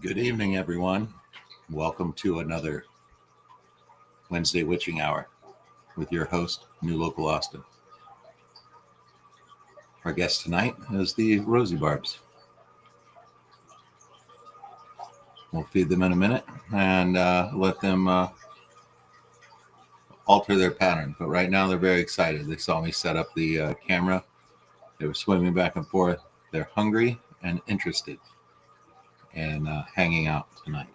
Good evening, everyone. Welcome to another Wednesday Witching Hour with your host, New Local Austin. Our guest tonight is the Rosie Barbs. We'll feed them in a minute and let them alter their pattern. But right now, they're very excited. They saw me set up the camera. They were swimming back and forth. They're hungry and interested in hanging out tonight.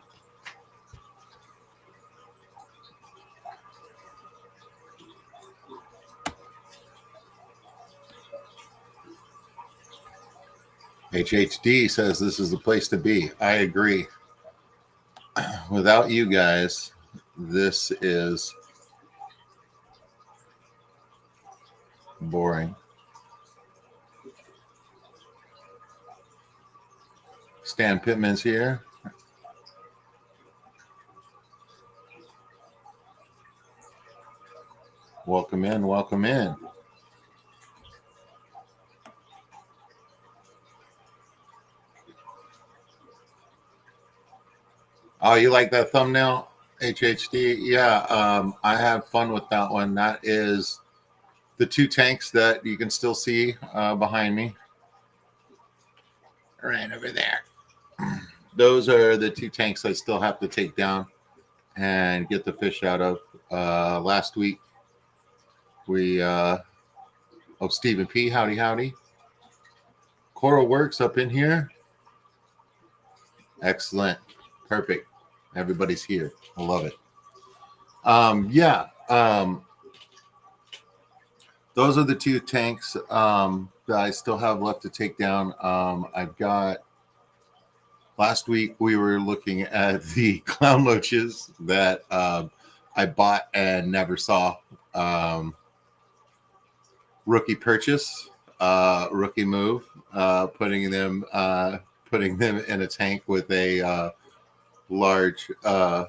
HHD says this is the place to be. I agree. Without you guys, this is boring. Stan Pittman's here. Welcome in, welcome in. Oh, you like that thumbnail, HHD? Yeah, I had fun with that one. That is the two tanks that you can still see behind me. Right over there. Those are the two tanks I still have to take down and get the fish out of. Last week, Stephen P. Howdy. Coral Works up in here. Excellent. Perfect. Everybody's here. I love it. Those are the two tanks that I still have left to take down. I've got, last week we were looking at the clown loaches that I bought and never saw. Rookie purchase, rookie move, putting them in a tank with a the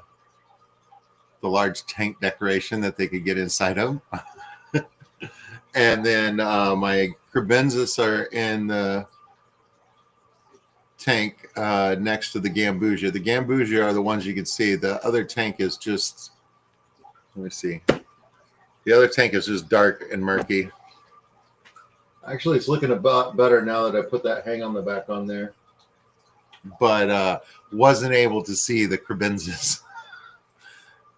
large tank decoration that they could get inside of. And then my crebensis are in the tank next to the gambusia. The gambusia are the ones you can see. The other tank is just, let me see. The other tank is just dark and murky. Actually, it's looking about better now that I put that hang on the back on there. But wasn't able to see the crebensis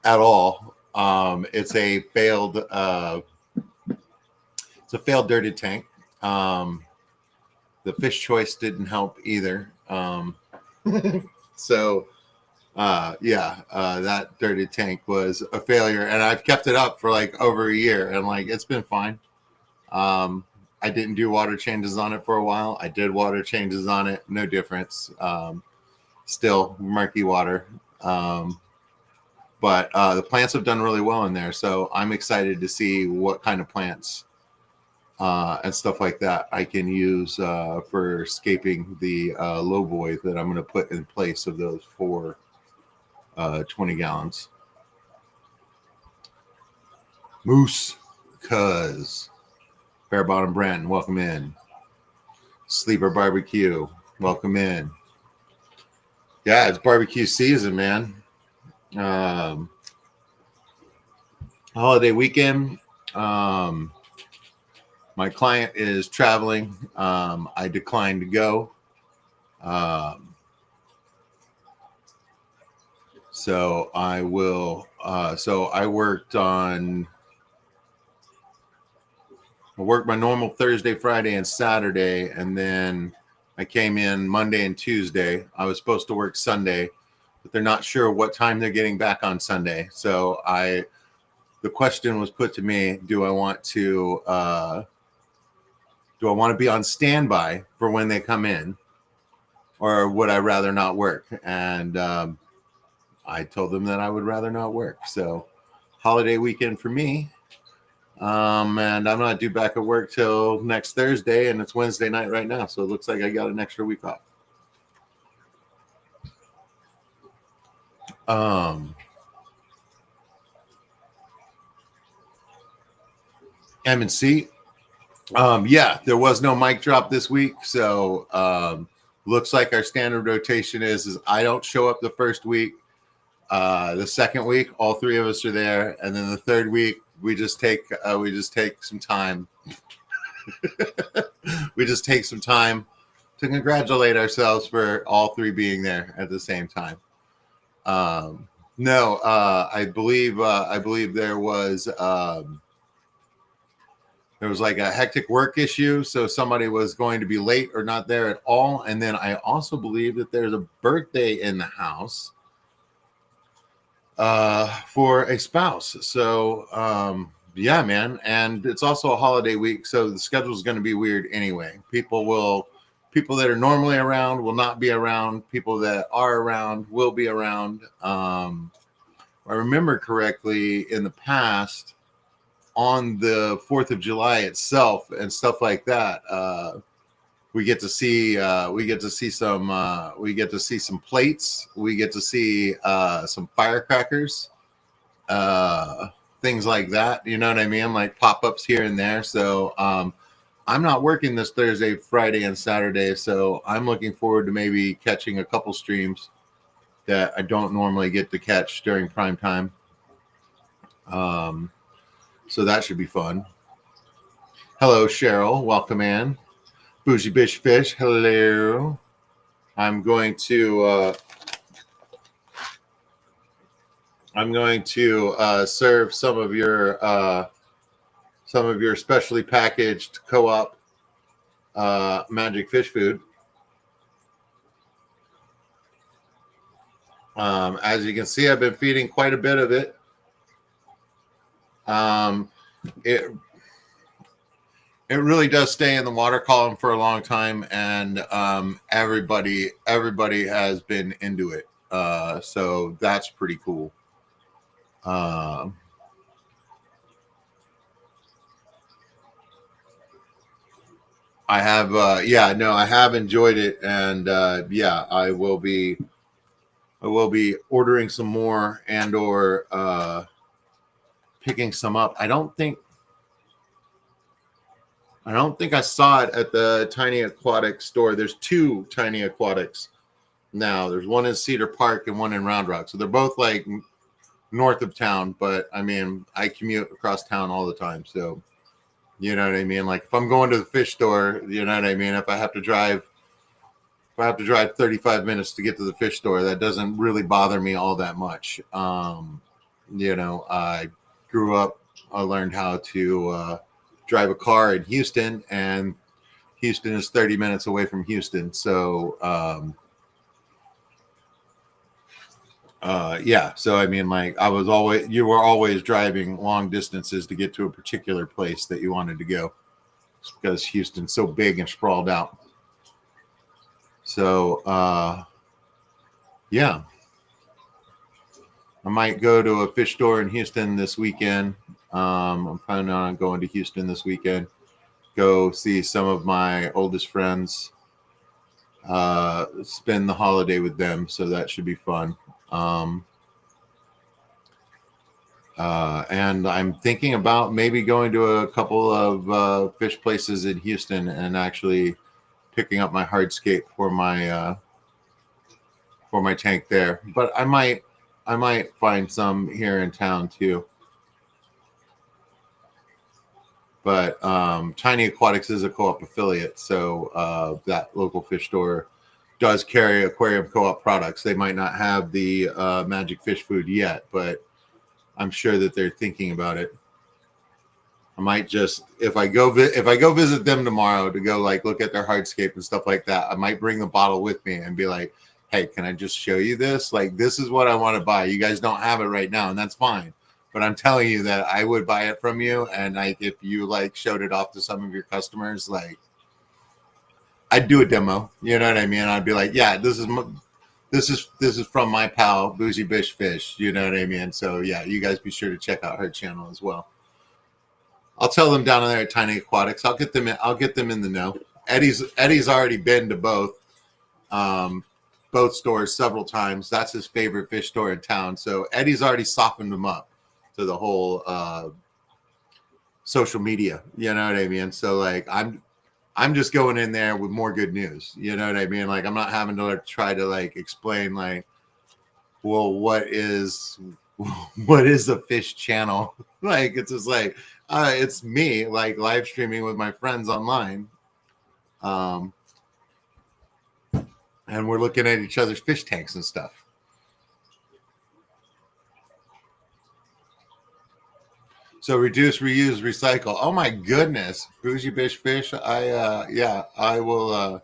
at all. It's a failed dirted tank. The fish choice didn't help either. So that dirted tank was a failure, and I've kept it up for like over a year, and like it's been fine. I didn't do water changes on it for a while. I did water changes on it, no difference. Still murky water. But the plants have done really well in there, so I'm excited to see what kind of plants and stuff like that I can use for escaping the low void that I'm going to put in place of those 4 20 gallons. Moose, cuz Fair Bottom Brandon, welcome in. Sleeper Barbecue, welcome in. Yeah, it's barbecue season, man. Holiday weekend. My client is traveling. I declined to go. So I will. So I worked my normal Thursday, Friday, and Saturday, and then I came in Monday and Tuesday. I was supposed to work Sunday, but they're not sure what time they're getting back on Sunday. So the question was put to me: do I want to be on standby for when they come in, or would I rather not work? And I told them that I would rather not work. So holiday weekend for me. And I'm not due back at work till next Thursday, and it's Wednesday night right now. So it looks like I got an extra week off. M&C. Yeah, there was no mic drop this week. So Looks like our standard rotation is I don't show up the first week. The second week, all three of us are there, and then the third week we just take some time. We just take some time to congratulate ourselves for all three being there at the same time. No, I believe there was like a hectic work issue, so somebody was going to be late or not there at all. And then I also believe that there's a birthday in the house for a spouse. So yeah, man, and it's also a holiday week, so the schedule is going to be weird anyway. People that are normally around will not be around. People that are around will be around. I remember correctly in the past, on the 4th of July itself and stuff like that, we get to see some plates. We get to see some firecrackers, things like that. You know what I mean? Like pop-ups here and there. So I'm not working this Thursday, Friday, and Saturday, so I'm looking forward to maybe catching a couple streams that I don't normally get to catch during prime time. So that should be fun. Hello, Cheryl. Welcome in. Bougie Bish Fish. Hello. I'm going to serve some of your specially packaged co-op magic fish food. As you can see, I've been feeding quite a bit of it. It really does stay in the water column for a long time, and everybody has been into it. So that's pretty cool. I have I have enjoyed it, and I will be ordering some more and or picking some up. I don't think I saw it at the Tiny Aquatic store. There's two Tiny Aquatics now. There's one in Cedar Park and one in Round Rock. So they're both like north of town, but I mean, I commute across town all the time. So, you know what I mean? Like if I'm going to the fish store, you know what I mean? If I have to drive 35 minutes to get to the fish store, that doesn't really bother me all that much. You know, I grew up, I learned how to drive a car in Houston, and Houston is 30 minutes away from Houston. So, so I mean, like you were always driving long distances to get to a particular place that you wanted to go, because Houston's so big and sprawled out. So, yeah, I might go to a fish store in Houston this weekend. I'm planning on going to Houston this weekend, go see some of my oldest friends, spend the holiday with them. So that should be fun. And I'm thinking about maybe going to a couple of fish places in Houston and actually picking up my hardscape for my tank there. But I might find some here in town too. But Tiny Aquatics is a co-op affiliate, so that local fish store does carry aquarium co-op products. They might not have the magic fish food yet, but I'm sure that they're thinking about it. I might just, if I go visit them tomorrow to go like look at their hardscape and stuff like that, I might bring the bottle with me and be like, hey, can I just show you this? Like, this is what I want to buy. You guys don't have it right now, and that's fine. But I'm telling you that I would buy it from you, and if you like showed it off to some of your customers, like I'd do a demo. You know what I mean? I'd be like, yeah, this is from my pal Bougie Bish Fish. You know what I mean? So yeah, you guys be sure to check out her channel as well. I'll tell them down there at Tiny Aquatics. I'll get them in the know. Eddie's already been to both stores several times. That's his favorite fish store in town. So Eddie's already softened him up to the whole social media. You know what I mean? So like I'm just going in there with more good news. You know what I mean? Like I'm not having to try to like explain like, well, what is a fish channel? Like it's just like it's me like live streaming with my friends online. Um, and we're looking at each other's fish tanks and stuff. So reduce, reuse, recycle. Oh my goodness, bougie bitch fish. I will.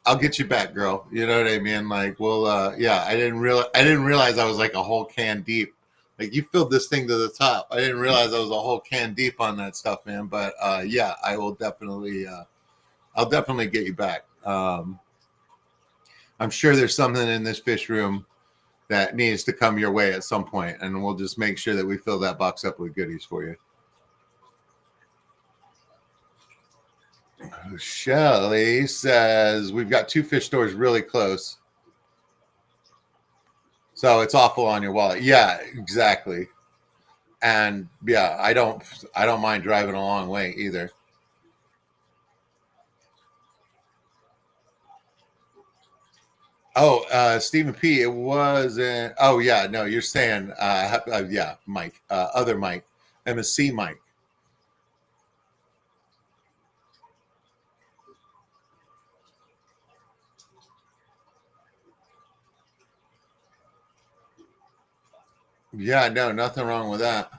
I'll get you back, girl. You know what I mean? Like, well, yeah. I didn't realize I was like a whole can deep. Like you filled this thing to the top. I didn't realize I was a whole can deep on that stuff, man. But yeah, I will definitely. I'll definitely get you back. I'm sure there's something in this fish room that needs to come your way at some point, and we'll just make sure that we fill that box up with goodies for you. Shelly says we've got 2 fish stores really close, so it's awful on your wallet. Yeah, exactly. And yeah, I don't mind driving a long way either. Oh, Stephen P. It wasn't. Oh yeah, no, you're saying yeah, Mike, other Mike, MSC Mike. Yeah, no, nothing wrong with that.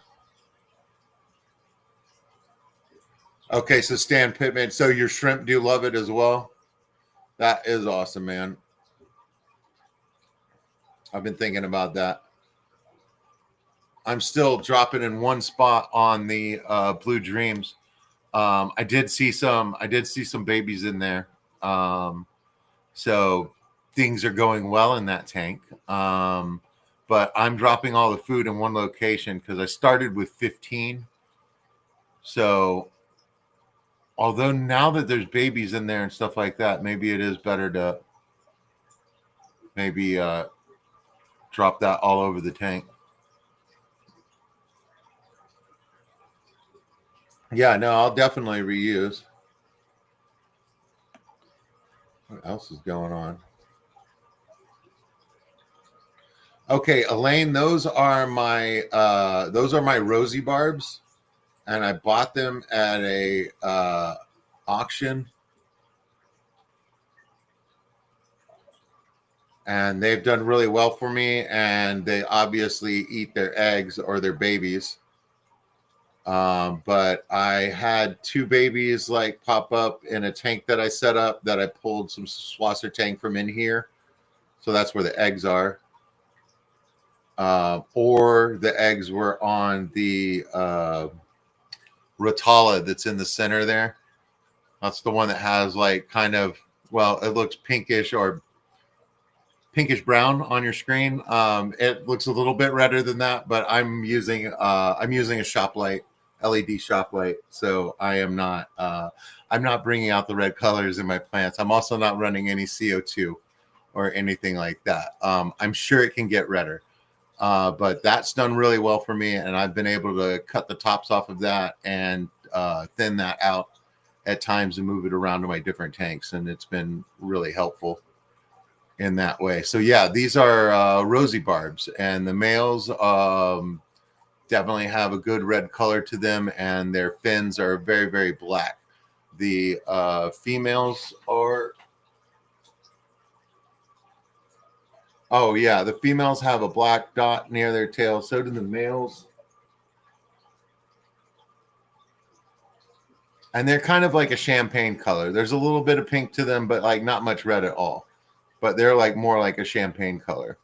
Okay, so Stan Pittman. So your shrimp do love it as well. That is awesome, man. I've been thinking about that. I'm still dropping in one spot on the Blue Dreams. I did see some. I did see some babies in there. So things are going well in that tank. But I'm dropping all the food in one location because I started with 15. So although now that there's babies in there and stuff like that, maybe it is better to maybe drop that all over the tank. Yeah, no, I'll definitely reuse. What else is going on? Okay, Elaine, those are my rosy barbs, and I bought them at a auction, and they've done really well for me. And they obviously eat their eggs or their babies. But I had 2 babies like pop up in a tank that I set up that I pulled some Swasser tank from in here, so that's where the eggs are. Or the eggs were on the Rotala that's in the center there. That's the one that has like kind of, well, it looks pinkish or pinkish brown on your screen. It looks a little bit redder than that, but I'm using a shop light, LED shop light, so I'm not bringing out the red colors in my plants. I'm also not running any CO2 or anything like that. I'm sure it can get redder. But that's done really well for me, and I've been able to cut the tops off of that and thin that out at times and move it around to my different tanks, and it's been really helpful in that way. So yeah, these are rosy barbs, and the males definitely have a good red color to them, and their fins are very, very black. The females are... Oh yeah, the females have a black dot near their tail. So do the males. And they're kind of like a champagne color. There's a little bit of pink to them, but like not much red at all. But they're like more like a champagne color.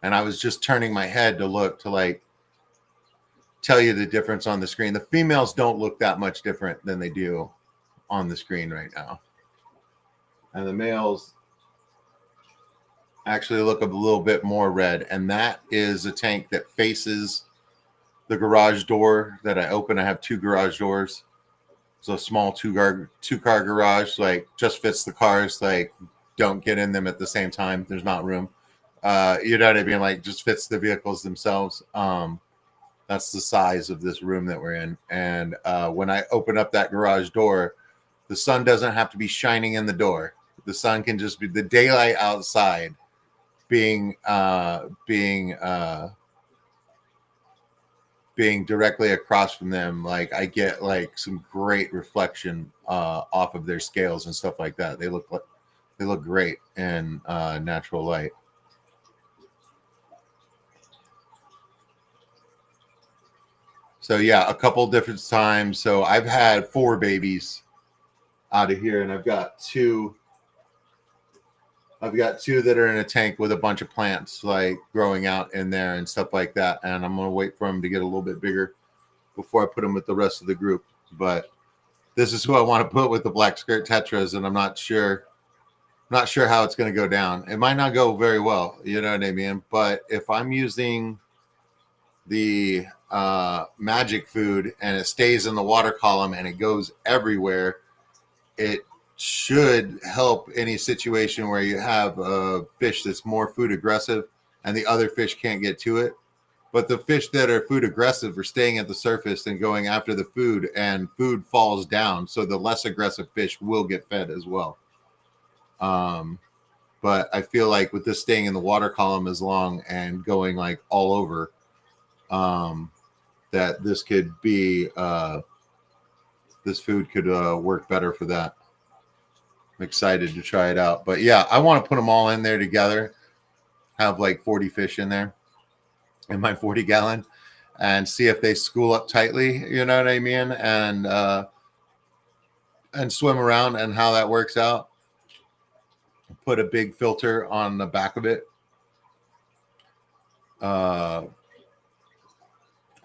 And I was just turning my head to look to like tell you the difference on the screen. The females don't look that much different than they do on the screen right now. And the males actually look a little bit more red. And that is a tank that faces the garage door that I open. I have 2 garage doors. So a small two-car garage, like just fits the cars, like don't get in them at the same time. There's not room. You know what I mean? Like just fits the vehicles themselves. That's the size of this room that we're in. And when I open up that garage door, The sun doesn't have to be shining in the door. The sun can just be the daylight outside being directly across from them. Like I get like some great reflection off of their scales and stuff like that. They look great in natural light. So yeah, a couple different times. So I've had 4 babies out of here, and I've got two that are in a tank with a bunch of plants like growing out in there and stuff like that. And I'm gonna wait for them to get a little bit bigger before I put them with the rest of the group. But this is who I want to put with the black skirt tetras, and I'm not sure how it's going to go down. It might not go very well, you know what I mean? But if I'm using the magic food and it stays in the water column and it goes everywhere, it should help any situation where you have a fish that's more food aggressive and the other fish can't get to it. But the fish that are food aggressive are staying at the surface and going after the food, and food falls down. So the less aggressive fish will get fed as well. But I feel like with this staying in the water column as long and going like all over, that this could be, this food could work better for that. I'm excited to try it out. But yeah, I want to put them all in there together, have like 40 fish in there in my 40 gallon, and see if they school up tightly, you know what I mean? And swim around and how that works out. Put a big filter on the back of it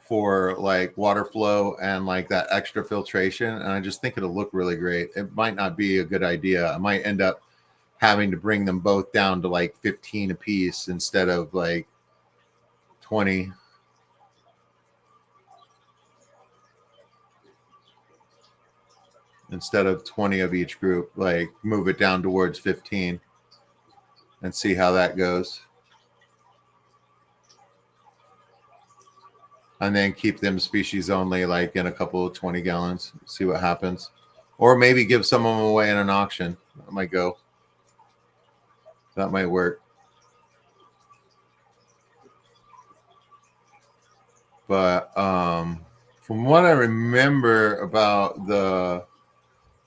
for like water flow and like that extra filtration. And I just think it'll look really great. It might not be a good idea. I might end up having to bring them both down to like 15 a piece instead of like 20. Instead of 20 of each group, like move it down towards 15 and see how that goes. And then keep them species only, like in a couple of 20 gallons, see what happens. Or maybe give some of them away in an auction. That might go. That might work. But from what I remember about the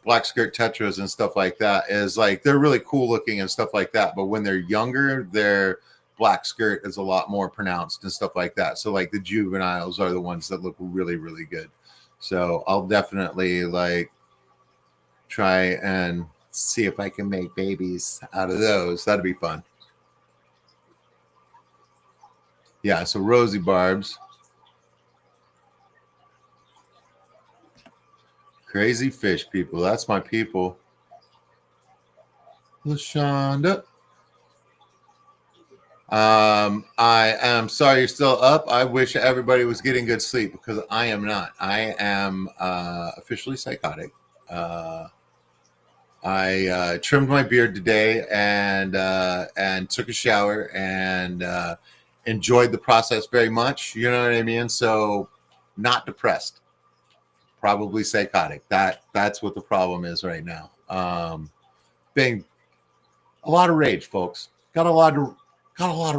black skirt tetras and stuff like that is like they're really cool looking and stuff like that. But when they're younger, their black skirt is a lot more pronounced and stuff like that. So like the juveniles are the ones that look really, really good. So I'll definitely like try and see if I can make babies out of those. That'd be fun. Yeah, so Rosie Barbs. Crazy fish people. That's my people. LaShonda. I am sorry you're still up. I wish everybody was getting good sleep because I am not. I am officially psychotic. I trimmed my beard today and took a shower and enjoyed the process very much. You know what I mean? So not depressed. Probably psychotic. That's what the problem is right now. Being a lot of rage, folks. Got a lot of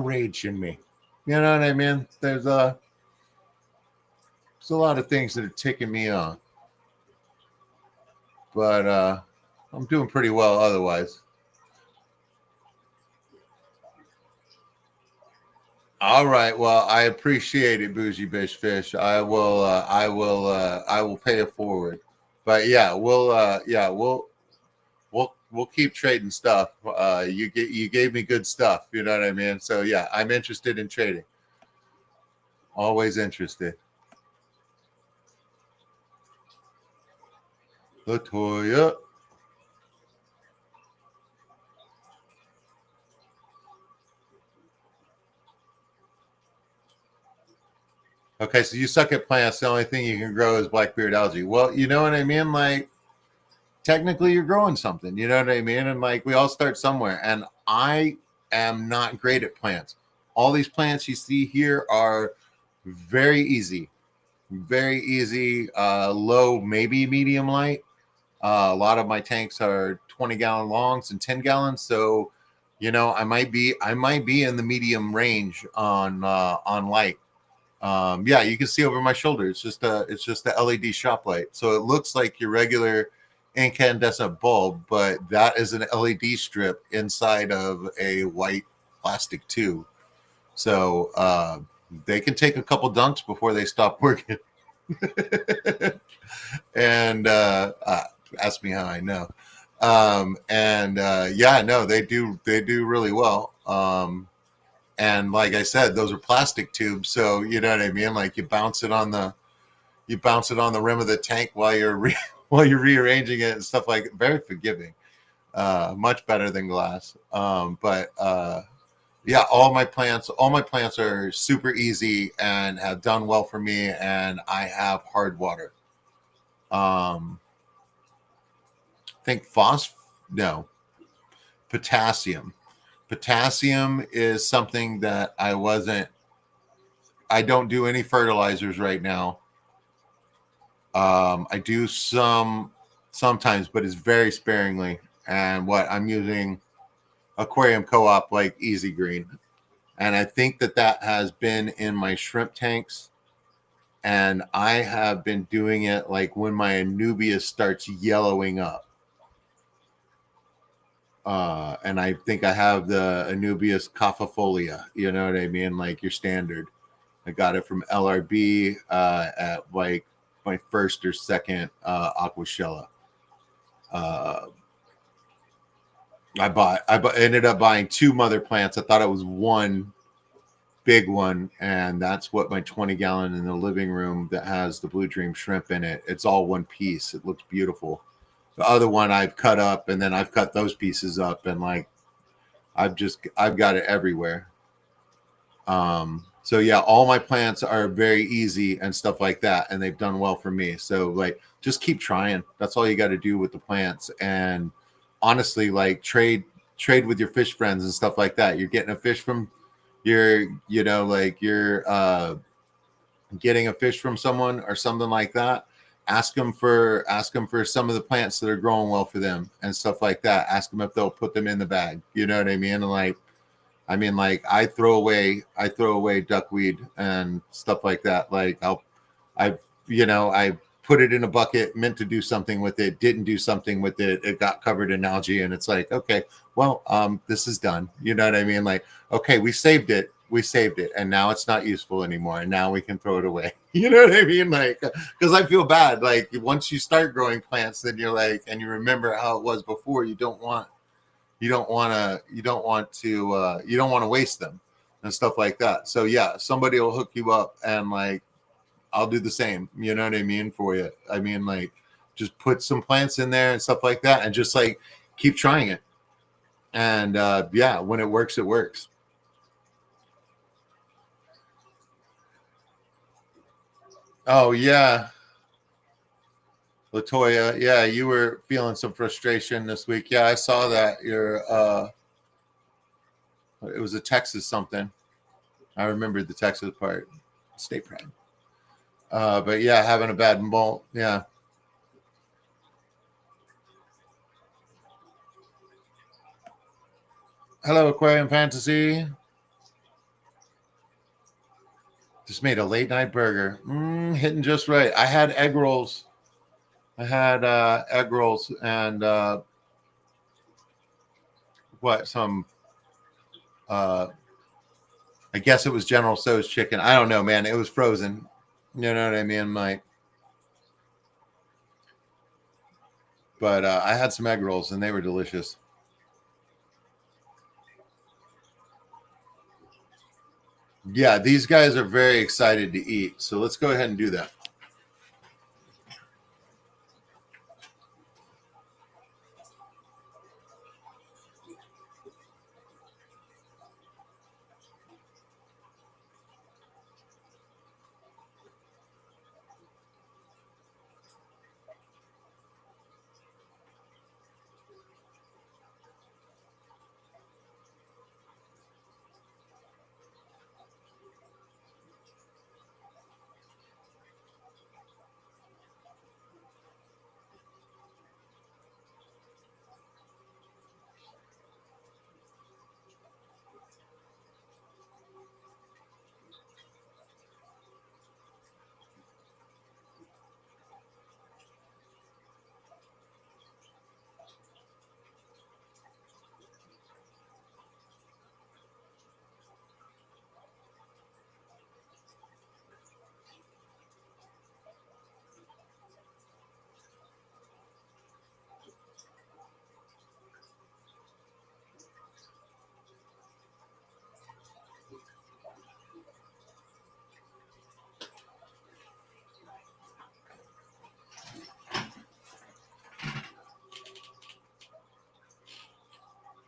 rage in me. You know what I mean? There's a lot of things that are ticking me on. But I'm doing pretty well otherwise. All right. Well, I appreciate it, Bougie Bish Fish. I will pay it forward. But yeah, we'll keep trading stuff. You gave me good stuff. You know what I mean? So yeah, I'm interested in trading. Always interested. Latoya. Okay, so you suck at plants. The only thing you can grow is blackbeard algae. Well, you know what I mean? Like, technically, you're growing something. You know what I mean? And like, we all start somewhere. And I am not great at plants. All these plants you see here are very easy, low, maybe medium light. A lot of my tanks are 20-gallon longs and 10 gallons. So, I might be in the medium range on light. Yeah, you can see over my shoulder. It's just the LED shop light. So it looks like your regular incandescent bulb, but that is an LED strip inside of a white plastic tube. So they can take a couple dunks before they stop working. And ask me how I know. Yeah, no, they do really well. And like I said, those are plastic tubes, so you know what I mean. Like you bounce it on the rim of the tank while you're while you're rearranging it and stuff like. Very forgiving, much better than glass. But yeah, all my plants are super easy and have done well for me, and I have hard water. Think no, potassium. Potassium is something that I don't do any fertilizers right now. I do sometimes, but it's very sparingly. And what I'm using aquarium co-op like Easy Green. And I think that has been in my shrimp tanks. And I have been doing it like when my Anubias starts yellowing up. And I think I have the Anubias caffifolia, you know what I mean? Like your standard. I got it from LRB at like my first or second Aquashella. Ended up buying 2 mother plants. I thought it was one big one, and that's what my 20-gallon in the living room that has the Blue Dream shrimp in it. It's all one piece. It looks beautiful. The other one I've cut up, and then I've cut those pieces up, and like I've got it everywhere. So yeah, all my plants are very easy and stuff like that, and they've done well for me. So like, just keep trying. That's all you got to do with the plants. And honestly, like trade with your fish friends and stuff like that. You're getting a fish from you're getting a fish from someone or something like that. Ask them for some of the plants that are growing well for them and stuff like that. Ask them if they'll put them in the bag. You know what I mean? And like, I throw away duckweed and stuff like that. Like I put it in a bucket, meant to do something with it, didn't do something with it. It got covered in algae, and it's like, okay, well, this is done. You know what I mean? Like, okay, we saved it, and now it's not useful anymore, and now we can throw it away. You know what I mean? Like, because I feel bad. Like once you start growing plants, then you're like, and you remember how it was before. You don't want to waste them and stuff like that. So yeah, somebody will hook you up, and like I'll do the same. You know what I mean for you. I mean, like just put some plants in there and stuff like that, and just like keep trying it. And yeah, when it works, it works. Oh yeah, Latoya. Yeah, you were feeling some frustration this week. Yeah, I saw that. It was a Texas something. I remembered the Texas part. Stay proud. But yeah, having a bad molt. Yeah. Hello, Aquarium Fantasy. Just made a late night burger. Hitting just right. I had egg rolls. And some I guess it was General Tso's chicken. I don't know, man. It was frozen. You know what I mean? But I had some egg rolls and they were delicious. Yeah, these guys are very excited to eat. So let's go ahead and do that.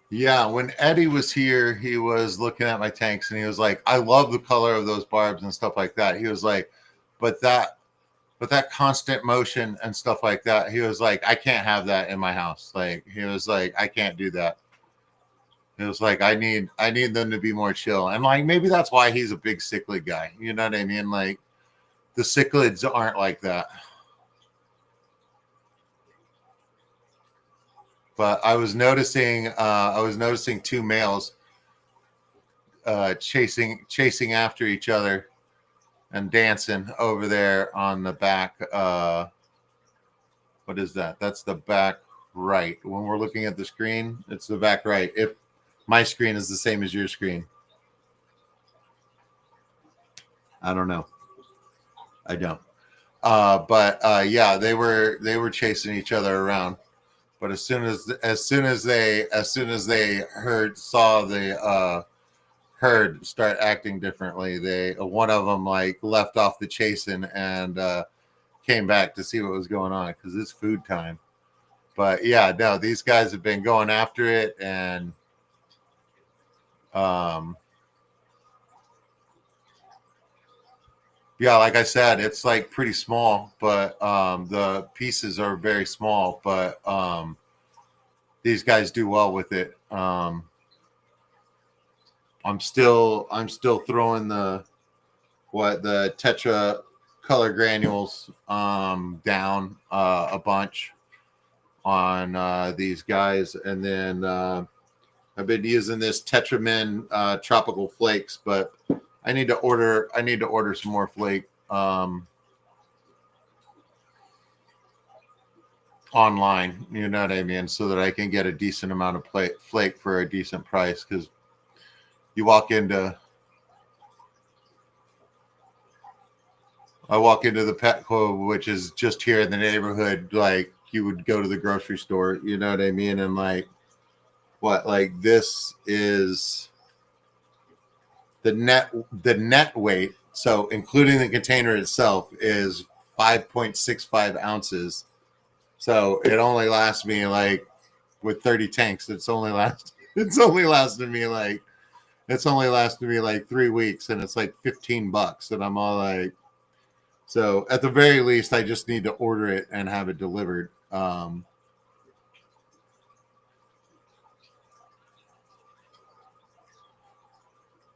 Yeah, when Eddie was here, he was looking at my tanks and he was like, "I love the color of those barbs and stuff like that." He was like, "But that constant motion and stuff like that." He was like, "I can't have that in my house." Like he was like, "I can't do that." It was like I need them to be more chill. And like maybe that's why he's a big cichlid guy. You know what I mean? Like the cichlids aren't like that. But I was noticing two males chasing after each other and dancing over there on the back. What is that? That's the back right. When we're looking at the screen, it's the back right. If my screen is the same as your screen, I don't know. I don't. But yeah, they were chasing each other around. But as soon as they saw the herd start acting differently, they one of them like left off the chasing and came back to see what was going on because it's food time. But yeah, no, these guys have been going after it, and um, yeah, like I said, it's like pretty small, but the pieces are very small. But these guys do well with it. I'm still throwing the Tetra color granules down a bunch on these guys, and then I've been using this Tetramin tropical flakes, but I need to order some more flake online. You know what I mean, so that I can get a decent amount of flake for a decent price. Because you walk into I walk into the Petco, which is just here in the neighborhood, like you would go to the grocery store. You know what I mean, and like like this is the net weight, so including the container itself, is 5.65 ounces. So it only lasts me like with 30 tanks. It's only lasted me like 3 weeks, and it's like $15, and I'm all like, so at the very least, I just need to order it and have it delivered.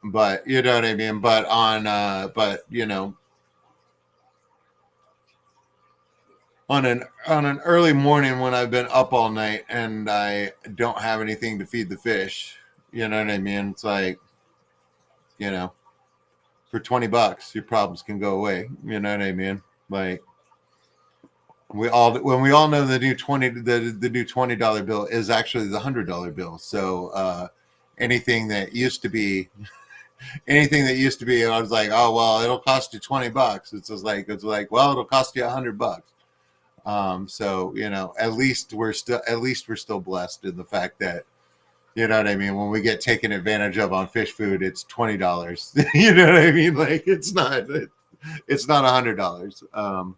But you know what I mean. But on an early morning when I've been up all night and I don't have anything to feed the fish, you know what I mean? It's like, you know, for $20, your problems can go away. You know what I mean? Like when we all know the new $20 bill is actually the $100 bill. So anything that used to be I was like, oh well, it'll cost you $20. It's like, well, it'll cost you $100. So at least we're still blessed in the fact that, you know what I mean, when we get taken advantage of on fish food, it's $20. You know what I mean? Like it's not $100.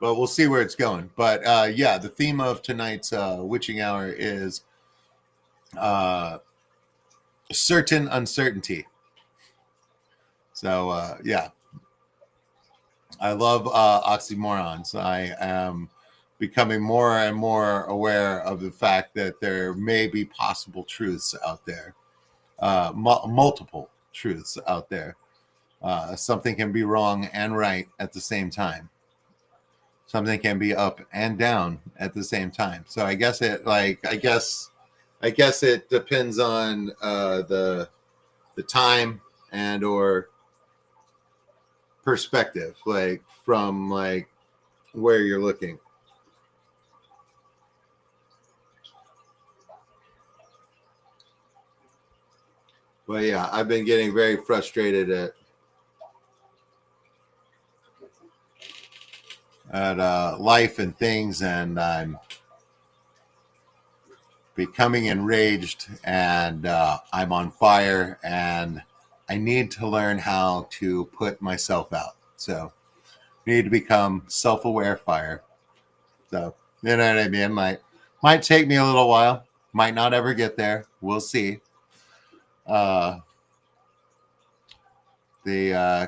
But we'll see where it's going. But yeah, the theme of tonight's witching hour is uh, certain uncertainty. So yeah, I love oxymorons. I am becoming more and more aware of the fact that there may be possible truths out there, multiple truths out there. Something can be wrong and right at the same time. Something can be up and down at the same time. So I guess it depends on the time and or perspective, like from like where you're looking. But yeah, I've been getting very frustrated at life and things, and I'm becoming enraged, and I'm on fire, and I need to learn how to put myself out. So I need to become self-aware fire. So you know what I mean? Like Might take me a little while. Might not ever get there. We'll see. The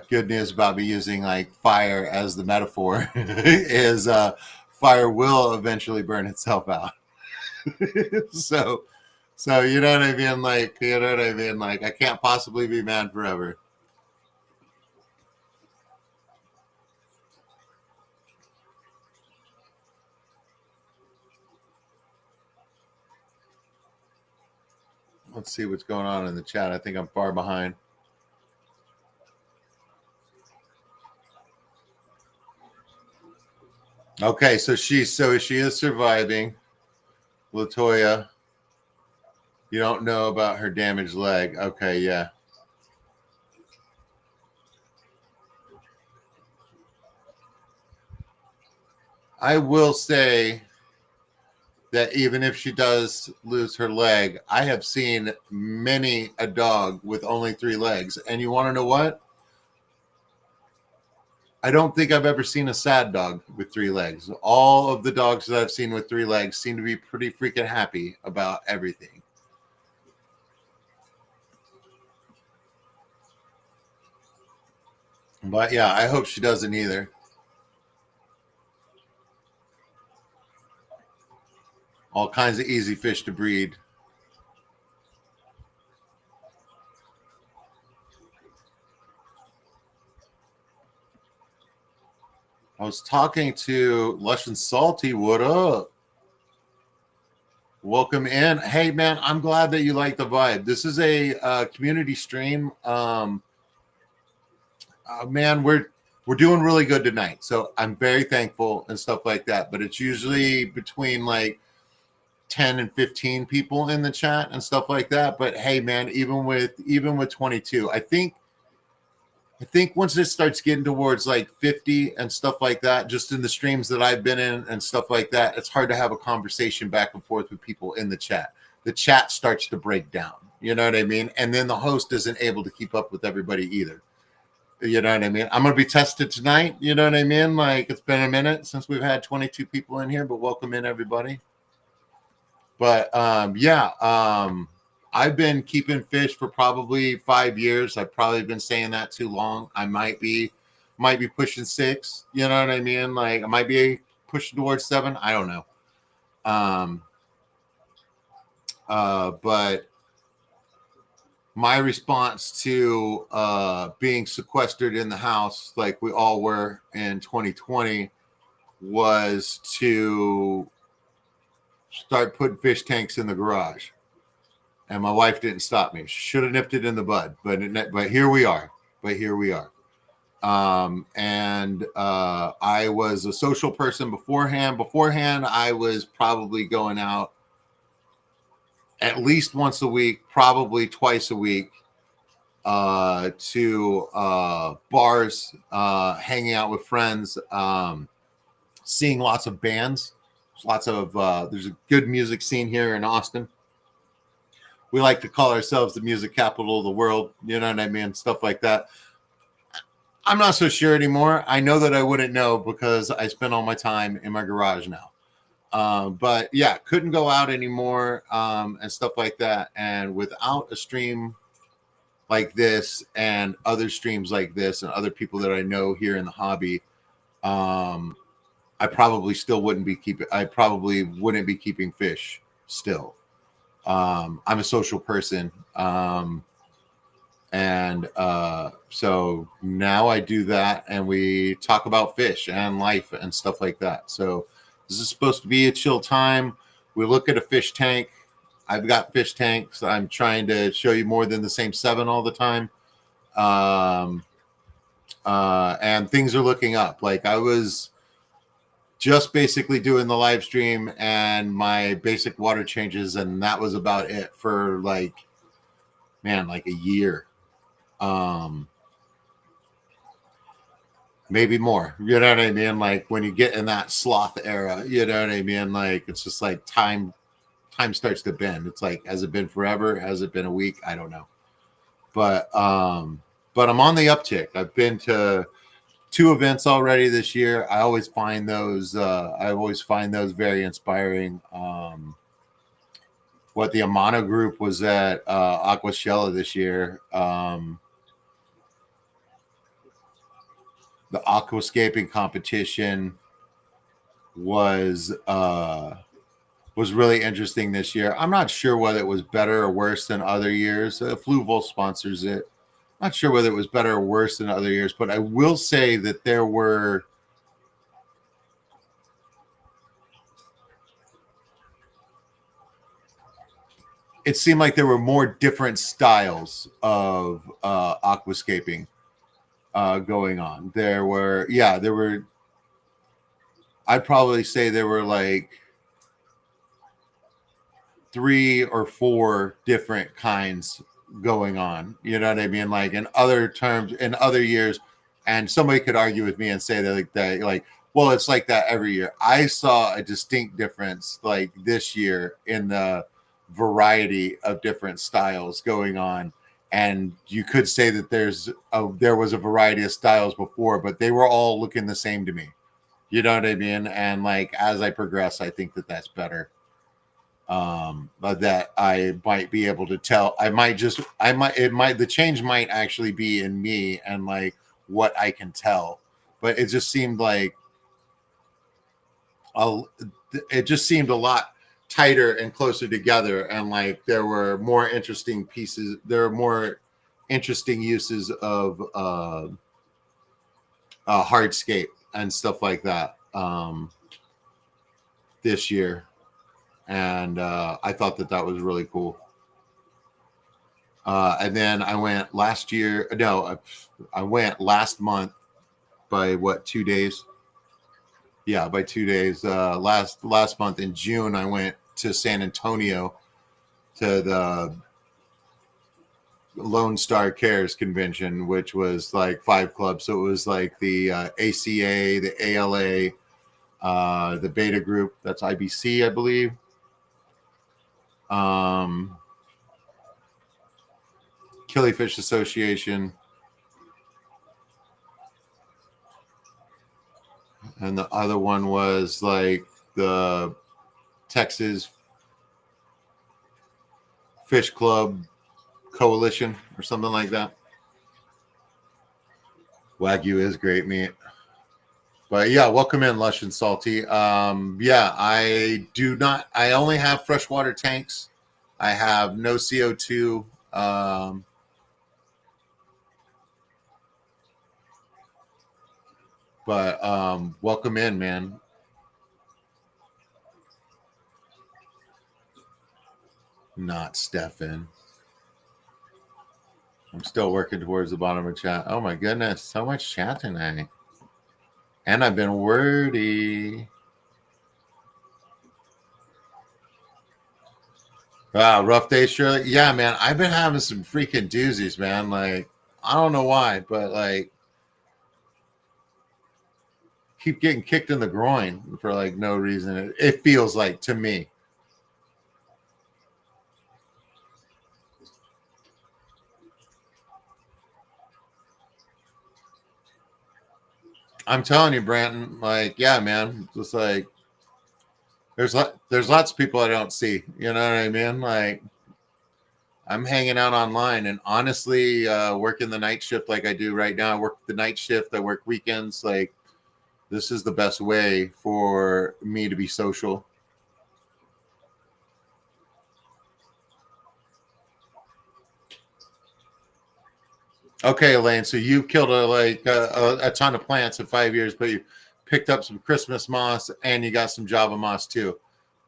good news about me using like fire as the metaphor is fire will eventually burn itself out. so you know what I mean? Like, you know what I mean? Like, I can't possibly be mad forever. Let's see what's going on in the chat. I think I'm far behind. Okay, so she is surviving. Latoya, you don't know about her damaged leg. Okay, yeah. I will say that even if she does lose her leg, I have seen many a dog with only 3 legs. And you want to know what? I don't think I've ever seen a sad dog with 3 legs. All of the dogs that I've seen with 3 legs seem to be pretty freaking happy about everything. But yeah, I hope she doesn't either. All kinds of easy fish to breed. I was talking to Lush and Salty. What up? Welcome in. Hey, man, I'm glad that you like the vibe. This is a community stream. Man, we're doing really good tonight. So I'm very thankful and stuff like that. But it's usually between like 10 and 15 people in the chat and stuff like that. But hey, man, even with 22, I think once it starts getting towards like 50 and stuff like that, just in the streams that I've been in and stuff like that, it's hard to have a conversation back and forth with people in the chat. The chat starts to break down. You know what I mean? And then the host isn't able to keep up with everybody either. You know what I mean? I'm going to be tested tonight. You know what I mean? Like, it's been a minute since we've had 22 people in here, but welcome in, everybody. But I've been keeping fish for probably 5 years. I've probably been saying that too long. I might be pushing 6. You know what I mean? Like, I might be pushing towards 7. I don't know. But my response to being sequestered in the house, like we all were in 2020, was to start putting fish tanks in the garage. And my wife didn't stop me. She should have nipped it in the bud, but here we are. I was a social person beforehand. I was probably going out at least once a week, probably twice a week, to bars, hanging out with friends, seeing lots of bands. There's a good music scene here in Austin. We like to call ourselves the music capital of the world. You know what I mean? Stuff like that. I'm not so sure anymore. I know that I wouldn't know because I spend all my time in my garage now. But yeah, couldn't go out anymore, and stuff like that. And without a stream like this and other streams like this and other people that I know here in the hobby, I probably wouldn't be keeping fish still. I'm a social person. So now I do that, and we talk about fish and life and stuff like that. So this is supposed to be a chill time. We look at a fish tank. I've got fish tanks. I'm trying to show you more than the same 7 all the time. And things are looking up. Like, I was just basically doing the live stream and my basic water changes, and that was about it for like a year. Maybe more. You know what I mean? Like, when you get in that sloth era, you know what I mean? Like, it's just like time starts to bend. It's like, has it been forever? Has it been a week? I don't know. But I'm on the uptick. I've been to 2 events already this year. I always find those very inspiring. What the Amano group was at Aquashella this year. The aquascaping competition was really interesting this year. I'm not sure whether it was better or worse than other years. Fluval sponsors it. Not sure whether it was better or worse than other years, but I will say that there were it seemed like there were more different styles of aquascaping going on. There were I'd probably say there were like 3 or 4 different kinds going on. You know what I mean? Like in other terms, in other years, and somebody could argue with me and say that well, it's like that every year. I saw a distinct difference like this year in the variety of different styles going on. And you could say that there was a variety of styles before, but they were all looking the same to me. You know what I mean? And like as I progress, I think that that's better. But that I might be able to tell. The change might actually be in me and like what I can tell. But it just seemed like it just seemed a lot tighter and closer together, and like there were more interesting pieces. There are more interesting uses of hardscape and stuff like that this year. And I thought that was really cool. And then I went last year. No, I went last month by 2 days? Yeah, by 2 days. Last month in June, I went to San Antonio to the Lone Star Cares convention, which was like 5 clubs. So it was like the ACA, the ALA, the Beta Group. That's IBC, I believe. Killifish Association, and the other one was like the Texas Fish Club Coalition or something like that. Wagyu is great meat. But yeah, welcome in, Lush and Salty. Yeah, I only have freshwater tanks. I have no CO2. But welcome in, man. Not Stefan. I'm still working towards the bottom of chat. Oh my goodness, so much chat tonight. And I've been wordy. Rough day, Shirley. Yeah, man, I've been having some freaking doozies, man. Like, I don't know why, but like, keep getting kicked in the groin for like no reason. It feels like to me. I'm telling you, Branton, like, yeah, man, just like there's lots of people I don't see. You know what I mean? Like, I'm hanging out online, and honestly, working the night shift like I do right now. I work the night shift. I work weekends. Like, this is the best way for me to be social. Okay, Elaine. So you've killed a ton of plants in 5 years, but you picked up some Christmas moss and you got some Java moss too.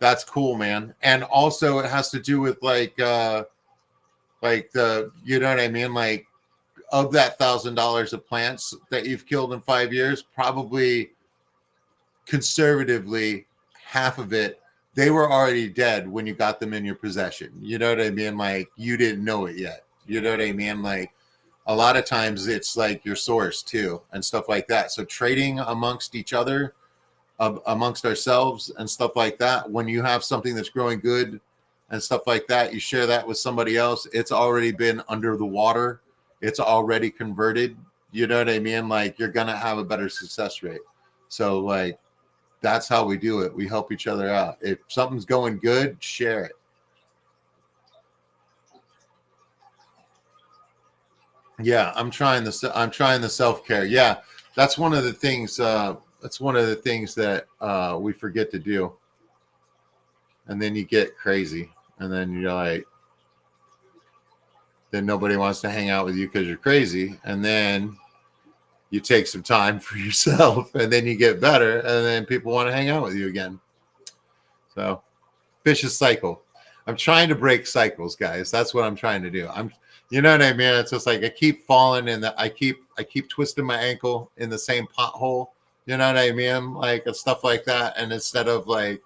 That's cool, man. And also, it has to do with like the you know what I mean, like of that $1,000 of plants that you've killed in 5 years, probably conservatively half of it they were already dead when you got them in your possession. You know what I mean? Like you didn't know it yet. You know what I mean? Like a lot of times it's like your source too and stuff like that. So trading amongst each other, amongst ourselves and stuff like that, when you have something that's growing good and stuff like that, you share that with somebody else. It's already been under the water. It's already converted. You know what I mean? Like you're gonna have a better success rate. So like that's how we do it. We help each other out. If something's going good, share it. Yeah, I'm trying the self-care. Yeah, that's one of the things. That's one of the things that we forget to do, and then you get crazy, and then you're like, then nobody wants to hang out with you because you're crazy, and then you take some time for yourself, and then you get better, and then people want to hang out with you again. So, vicious cycle. I'm trying to break cycles, guys. That's what I'm trying to do. You know what I mean? It's just like I keep falling in I keep twisting my ankle in the same pothole. You know what I mean? Like stuff like that. And instead of like,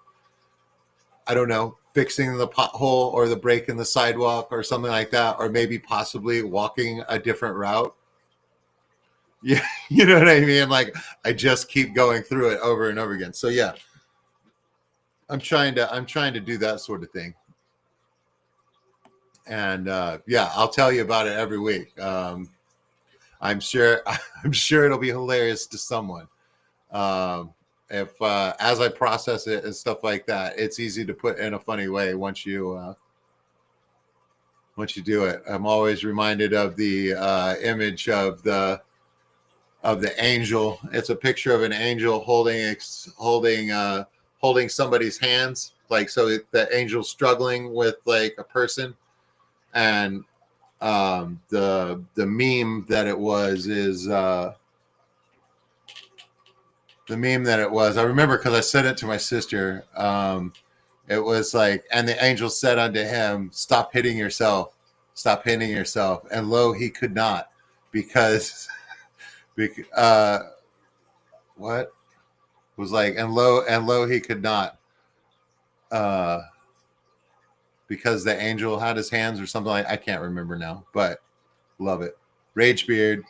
I don't know, fixing the pothole or the break in the sidewalk or something like that, or maybe possibly walking a different route. Yeah, you know what I mean? Like I just keep going through it over and over again. So yeah, I'm trying to do that sort of thing. And yeah, I'll tell you about it every week. I'm sure it'll be hilarious to someone. If as I process it and stuff like that, it's easy to put in a funny way once you do it. I'm always reminded of the image of the angel. It's a picture of an angel holding somebody's hands, like so the angel's struggling with like a person. And the meme that it was is the meme that it was. I remember because I sent it to my sister. It was like, and the angel said unto him, "Stop hitting yourself, stop hitting yourself." And lo, he could not, because what was like, and lo, he could not. Because the angel had his hands or something like I can't remember now, but love it. Rage Beard.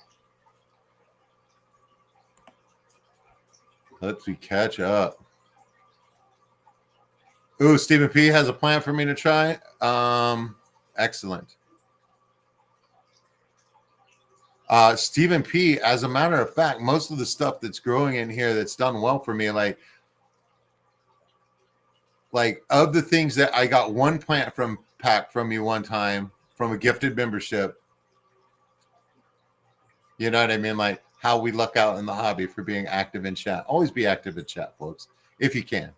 Let's catch up. Ooh, Stephen P has a plan for me to try. Excellent. Stephen P, as a matter of fact, most of the stuff that's growing in here that's done well for me, like of the things that I got one plant pack from you one time from a gifted membership. You know what I mean? Like how we luck out in the hobby for being active in chat. Always be active in chat, folks, if you can.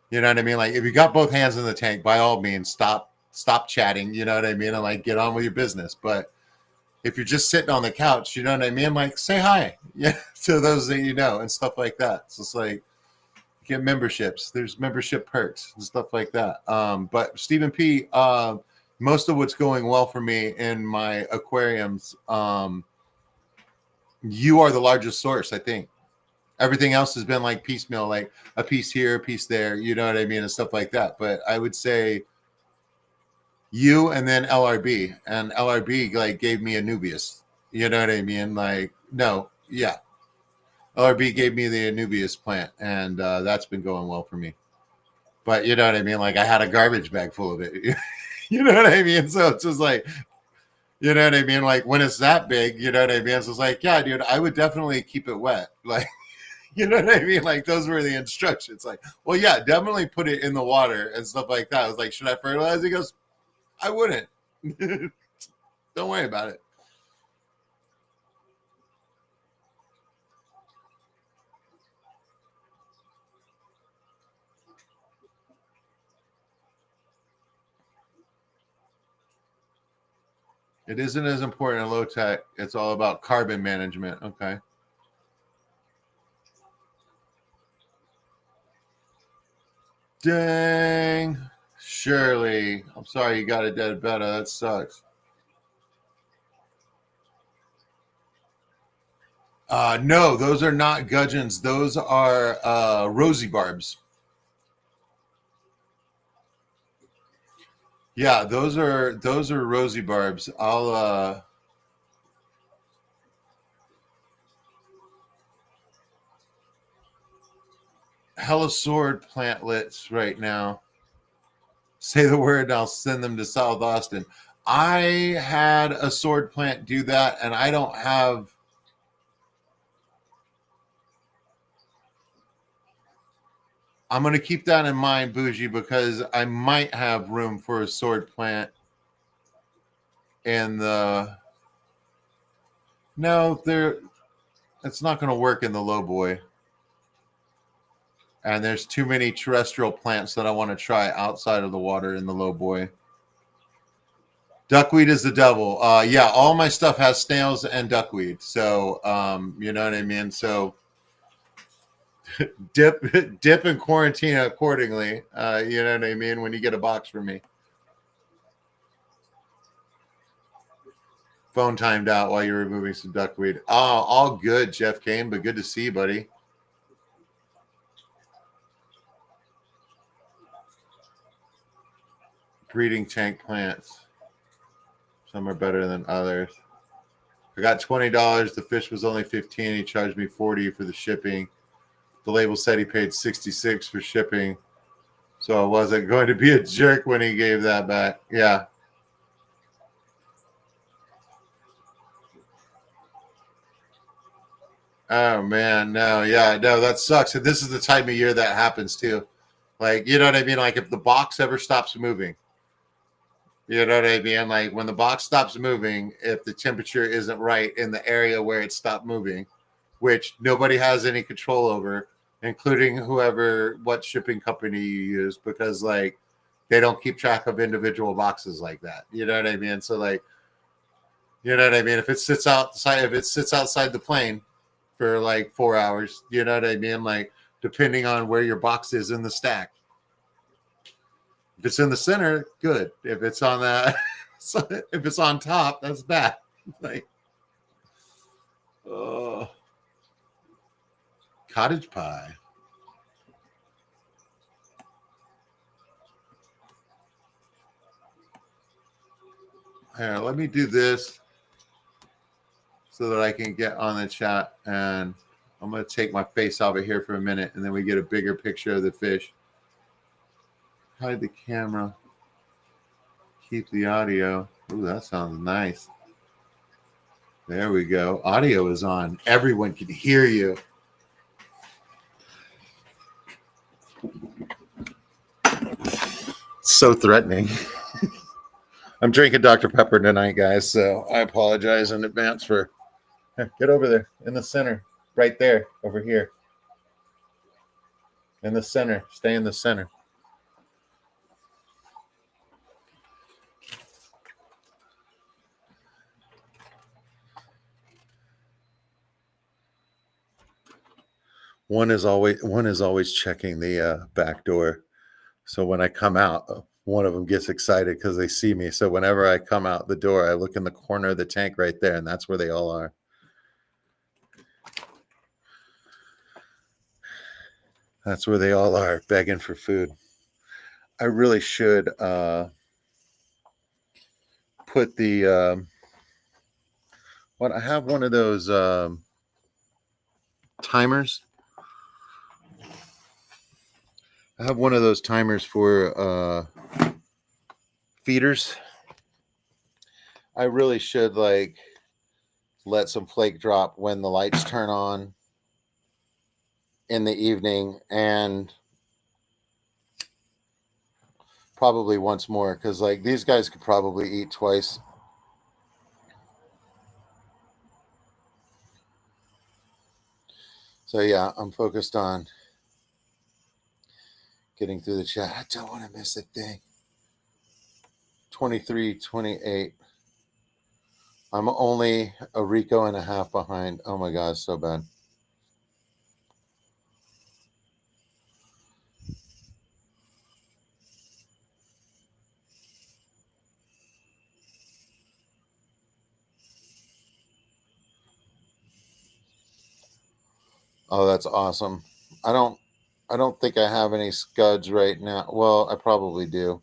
You know what I mean? Like if you got both hands in the tank, by all means, stop chatting. You know what I mean? And like get on with your business. But if you're just sitting on the couch, you know what I mean? Like say hi, yeah, to those that you know and stuff like that. So it's like get memberships. There's membership perks and stuff like that. But Stephen P, most of what's going well for me in my aquariums, you are the largest source, I think. Everything else has been like piecemeal, like a piece here, a piece there, you know what I mean, and stuff like that. But I would say you and then LRB. And LRB like gave me a Anubias. You know what I mean? Like, no, yeah. LRB gave me the Anubias plant, and that's been going well for me. But you know what I mean? Like I had a garbage bag full of it. You know what I mean? So it's just like, you know what I mean? Like when it's that big, you know what I mean? So it's like, yeah, dude, I would definitely keep it wet. Like, you know what I mean? Like those were the instructions. Like, well, yeah, definitely put it in the water and stuff like that. I was like, should I fertilize? He goes, I wouldn't. Don't worry about it. It isn't as important in low tech. It's all about carbon management. Okay. Dang. Shirley. I'm sorry you got a dead betta. That sucks. No, those are not gudgeons. Those are rosy barbs. Yeah, those are rosy barbs. I'll hella sword plantlets right now. Say the word and I'll send them to South Austin. I had a sword plant do that, and I don't have I'm going to keep that in mind, Bougie, because I might have room for a sword plant in the... No, it's not going to work in the low boy. And there's too many terrestrial plants that I want to try outside of the water in the low boy. Duckweed is the devil. Yeah, all my stuff has snails and duckweed. So, you know what I mean? So dip and quarantine accordingly. You know what I mean? When you get a box from me. Phone timed out while you're removing some duckweed. Oh, all good, Jeff Kane, but good to see you, buddy. Breeding tank plants. Some are better than others. I got $20. The fish was only $15. He charged me $40 for the shipping. The label said he paid $66 for shipping. So I wasn't going to be a jerk when he gave that back. Yeah. Oh, man. No, yeah. No, that sucks. And this is the time of year that happens, too. Like, you know what I mean? Like, if the box ever stops moving, you know what I mean? Like, when the box stops moving, if the temperature isn't right in the area where it stopped moving, which nobody has any control over, including what shipping company you use, because, like, they don't keep track of individual boxes like that. You know what I mean? So, like, you know what I mean? If it sits outside the plane for like 4 hours, you know what I mean? Like, depending on where your box is in the stack. If it's in the center, good. If it's on that, if it's on top, that's bad. Like, oh, cottage pie. Here, let me do this so that I can get on the chat, and I'm going to take my face over here for a minute, and then we get a bigger picture of the fish. Hide the camera. Keep the audio. Ooh, that sounds nice. There we go. Audio is on. Everyone can hear you. So threatening. I'm drinking Dr. Pepper tonight, guys, so I apologize in advance for... Get over there in the center. Right there. Over here. In the center. Stay in the center. One is always checking the back door. So when I come out, one of them gets excited because they see me. So whenever I come out the door, I look in the corner of the tank right there, and that's where they all are. That's where they all are, begging for food. I really should put the I have one of those timers. I have one of those timers for feeders. I really should let some flake drop when the lights turn on in the evening, and probably once more, because these guys could probably eat twice. So yeah, I'm focused on getting through the chat. I don't want to miss a thing. 23-28. I'm only a Rico and a half behind. Oh my God, so bad. Oh, that's awesome. I don't think I have any scuds right now. Well, I probably do.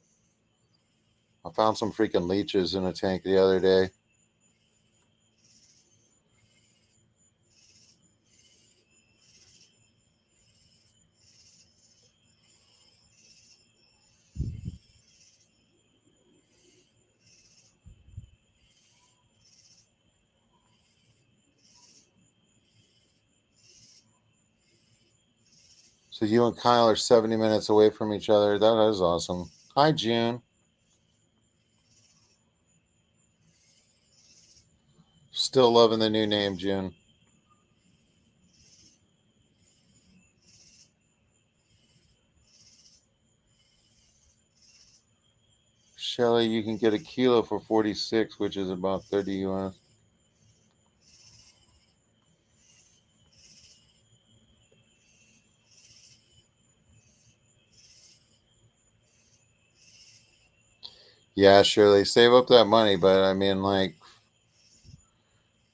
I found some freaking leeches in a tank the other day. So you and Kyle are 70 minutes away from each other. That is awesome. Hi, June. Still loving the new name, June. Shelly, you can get a kilo for 46, which is about 30 US. Yeah, Shirley, save up that money, but I mean, like,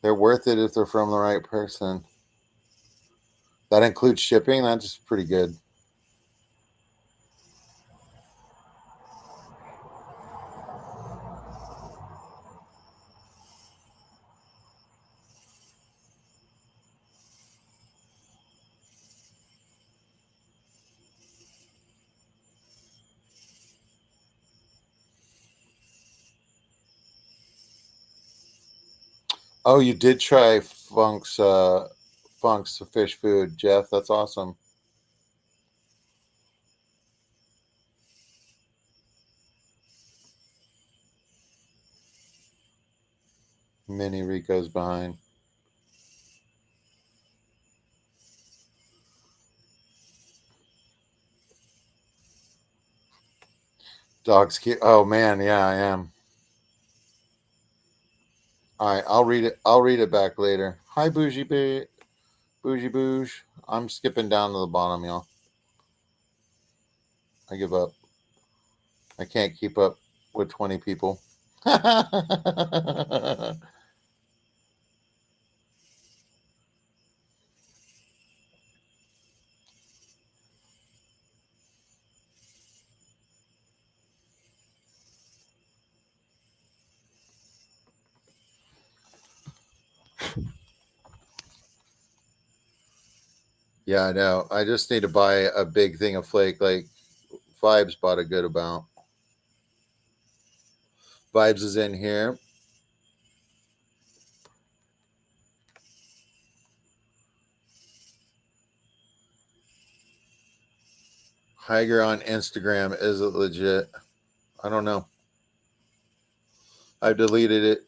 they're worth it if they're from the right person. That includes shipping. That's pretty good. Oh, you did try Funk's fish food, Jeff. That's awesome. Mini Rico's behind. Dogs keep. Oh man, yeah, I am. All right, I'll read it. I'll read it back later. Hi, Bougie Bouge. I'm skipping down to the bottom, y'all. I give up. I can't keep up with 20 people. Yeah, I know. I just need to buy a big thing of flake. Like Vibes bought a good amount. Vibes is in here. Higer on Instagram, is it legit? I don't know. I've deleted it.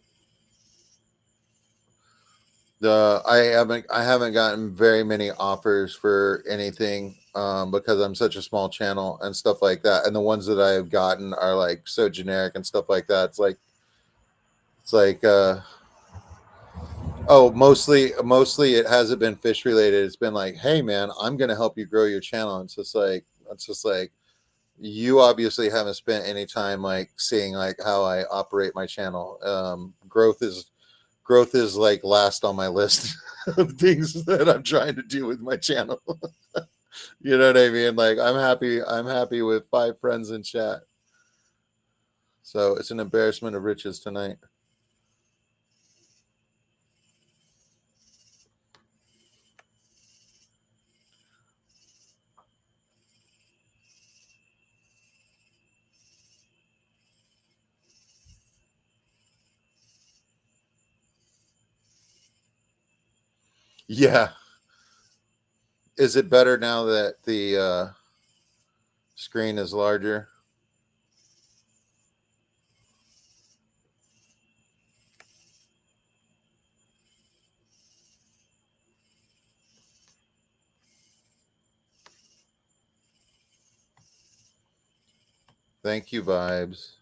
I haven't gotten very many offers for anything because I'm such a small channel and stuff like that. And the ones that I've gotten are like so generic and stuff like that. It's like oh, mostly it hasn't been fish related. It's been like, hey man, I'm gonna help you grow your channel. It's just like you obviously haven't spent any time like seeing like how I operate my channel. Growth is like last on my list of things that I'm trying to do with my channel. You know what I mean? Like I'm happy with 5 friends in chat. So it's an embarrassment of riches tonight. Yeah. Is it better now that the screen is larger? Thank you, Vibes.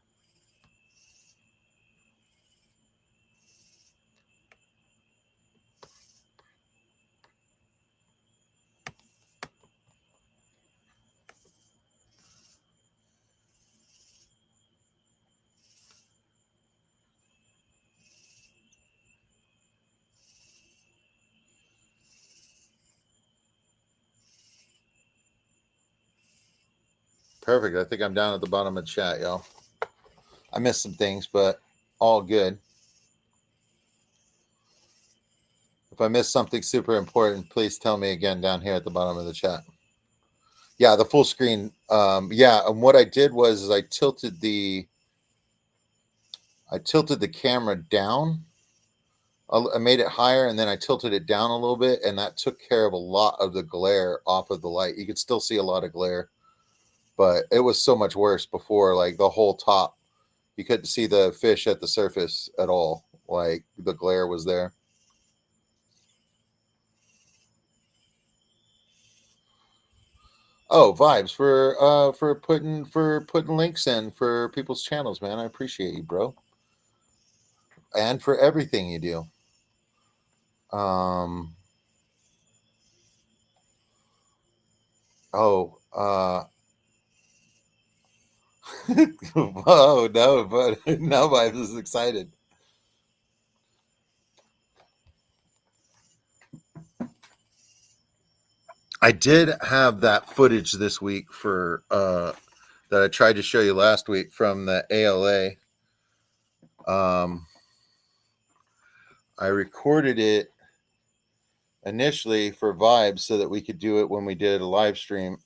Perfect. I think I'm down at the bottom of the chat, y'all. I missed some things, but all good. If I missed something super important, please tell me again down here at the bottom of the chat. Yeah, the full screen. Yeah, and what I did was is I tilted the camera down I made it higher and then I tilted it down a little bit, and that took care of a lot of the glare off of the light. You could still see a lot of glare, but it was so much worse before. Like the whole top, you couldn't see the fish at the surface at all. Like the glare was there. Oh, vibes for putting links in for people's channels, man. I appreciate you, bro, and for everything you do. Um. Oh. Oh no, but now vibes is excited. I did have that footage this week for that I tried to show you last week from the ALA. I recorded it initially for vibes so that we could do it when we did a live stream.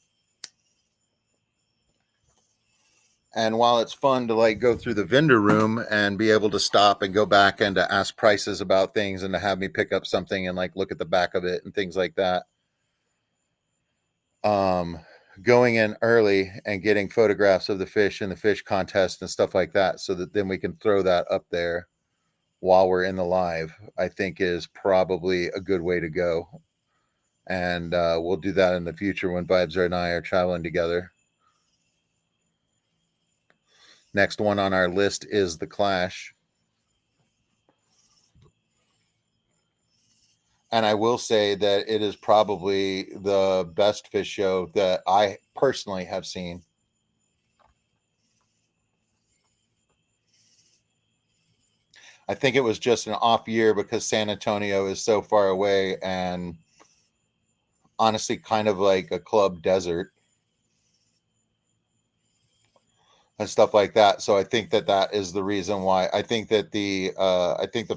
And while it's fun to like go through the vendor room and be able to stop and go back and to ask prices about things and to have me pick up something and like look at the back of it and things like that. Going in early and getting photographs of the fish and the fish contest and stuff like that so that then we can throw that up there while we're in the live, I think is probably a good way to go. And we'll do that in the future when Vibes and I are traveling together. Next one on our list is the Clash. And I will say that it is probably the best fish show that I personally have seen. I think it was just an off year because San Antonio is so far away and honestly kind of like a club desert and stuff like that. So I think that that is the reason why I think that the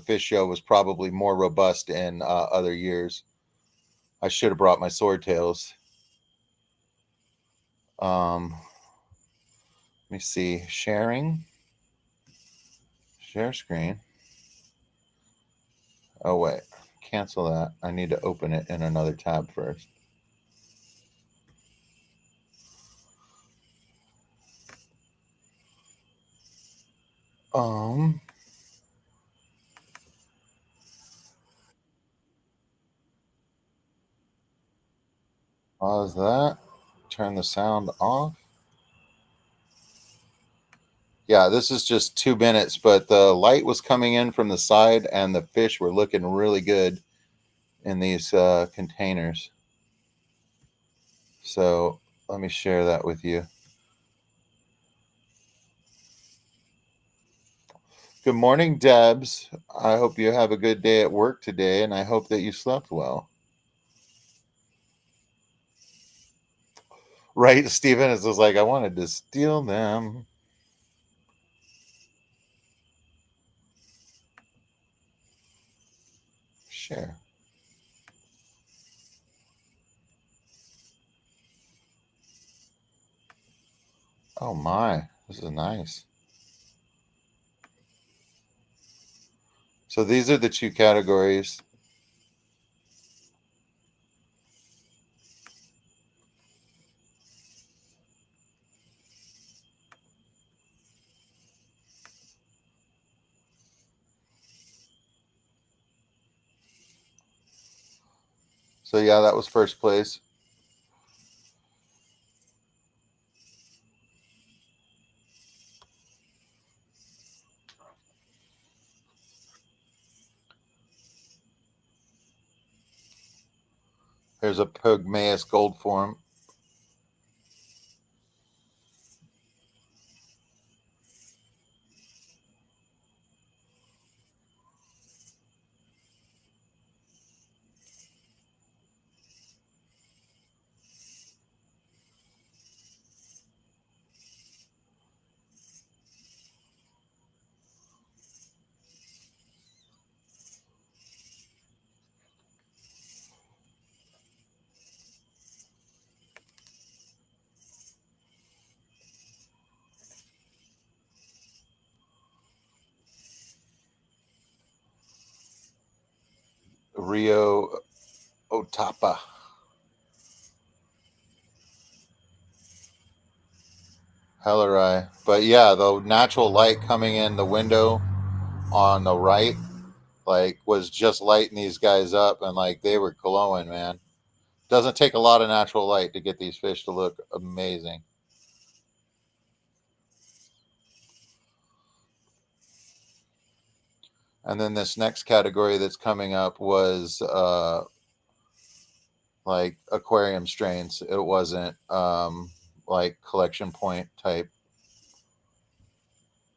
fish show was probably more robust in other years. I should have brought my swordtails. Let me see. Sharing. Share screen. Oh wait. Cancel that. I need to open it in another tab first. Pause that. Turn the sound off. Yeah, this is just 2 minutes, but the light was coming in from the side and the fish were looking really good in these containers. So let me share that with you. Good morning, Debs. I hope you have a good day at work today, and I hope that you slept well. Right, Stephen? It's just like, I wanted to steal them. Share. Oh my, this is nice. So these are the two categories. So yeah, that was first place. There's a Pygmaeus gold form. Rio Otapa. Hellerai. But yeah, the natural light coming in the window on the right, like, was just lighting these guys up, and like they were glowing, man. Doesn't take a lot of natural light to get these fish to look amazing. And then this next category that's coming up was like aquarium strains. It wasn't like collection point type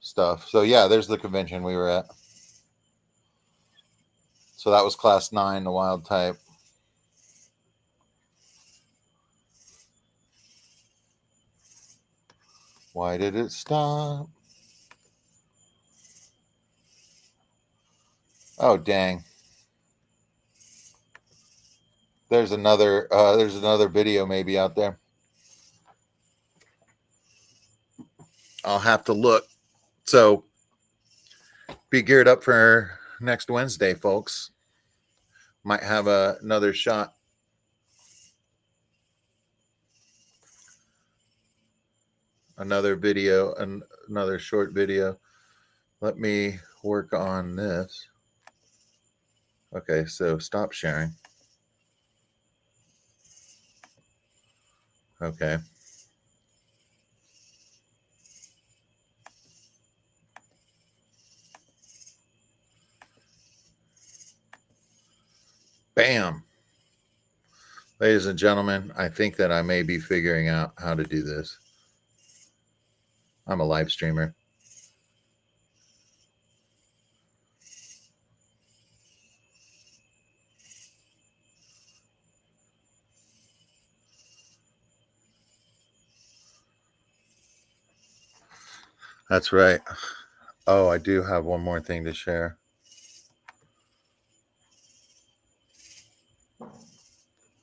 stuff. So yeah, there's the convention we were at. So that was class 9, the wild type. Why did it stop? Oh dang. There's another video maybe out there. I'll have to look. So be geared up for next Wednesday, folks. Might have another shot. Another video, another short video. Let me work on this. Okay, so stop sharing. Okay. Bam. Ladies and gentlemen, I think that I may be figuring out how to do this. I'm a live streamer. That's right. Oh, I do have one more thing to share.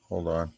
Hold on.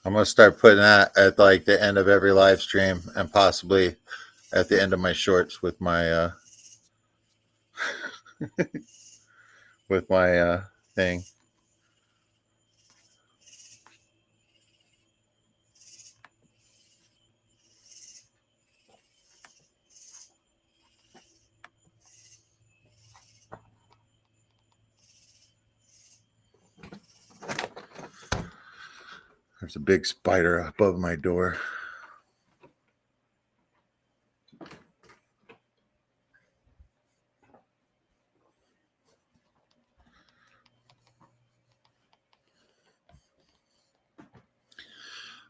I'm going to start putting that at like the end of every live stream, and possibly at the end of my shorts with my thing. There's a big spider above my door.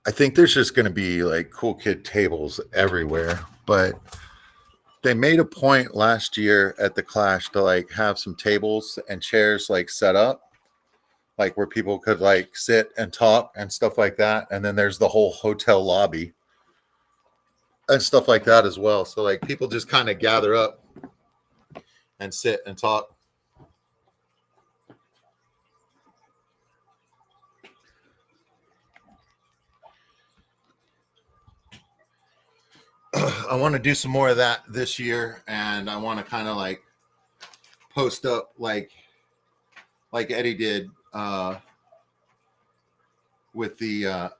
I think there's just going to be like cool kid tables everywhere, but they made a point last year at the Clash to like have some tables and chairs like set up, like where people could like sit and talk and stuff like that. And then there's the whole hotel lobby and stuff like that as well. So like people just kind of gather up and sit and talk. I want to do some more of that this year, and I want to kind of like post up like Eddie did with the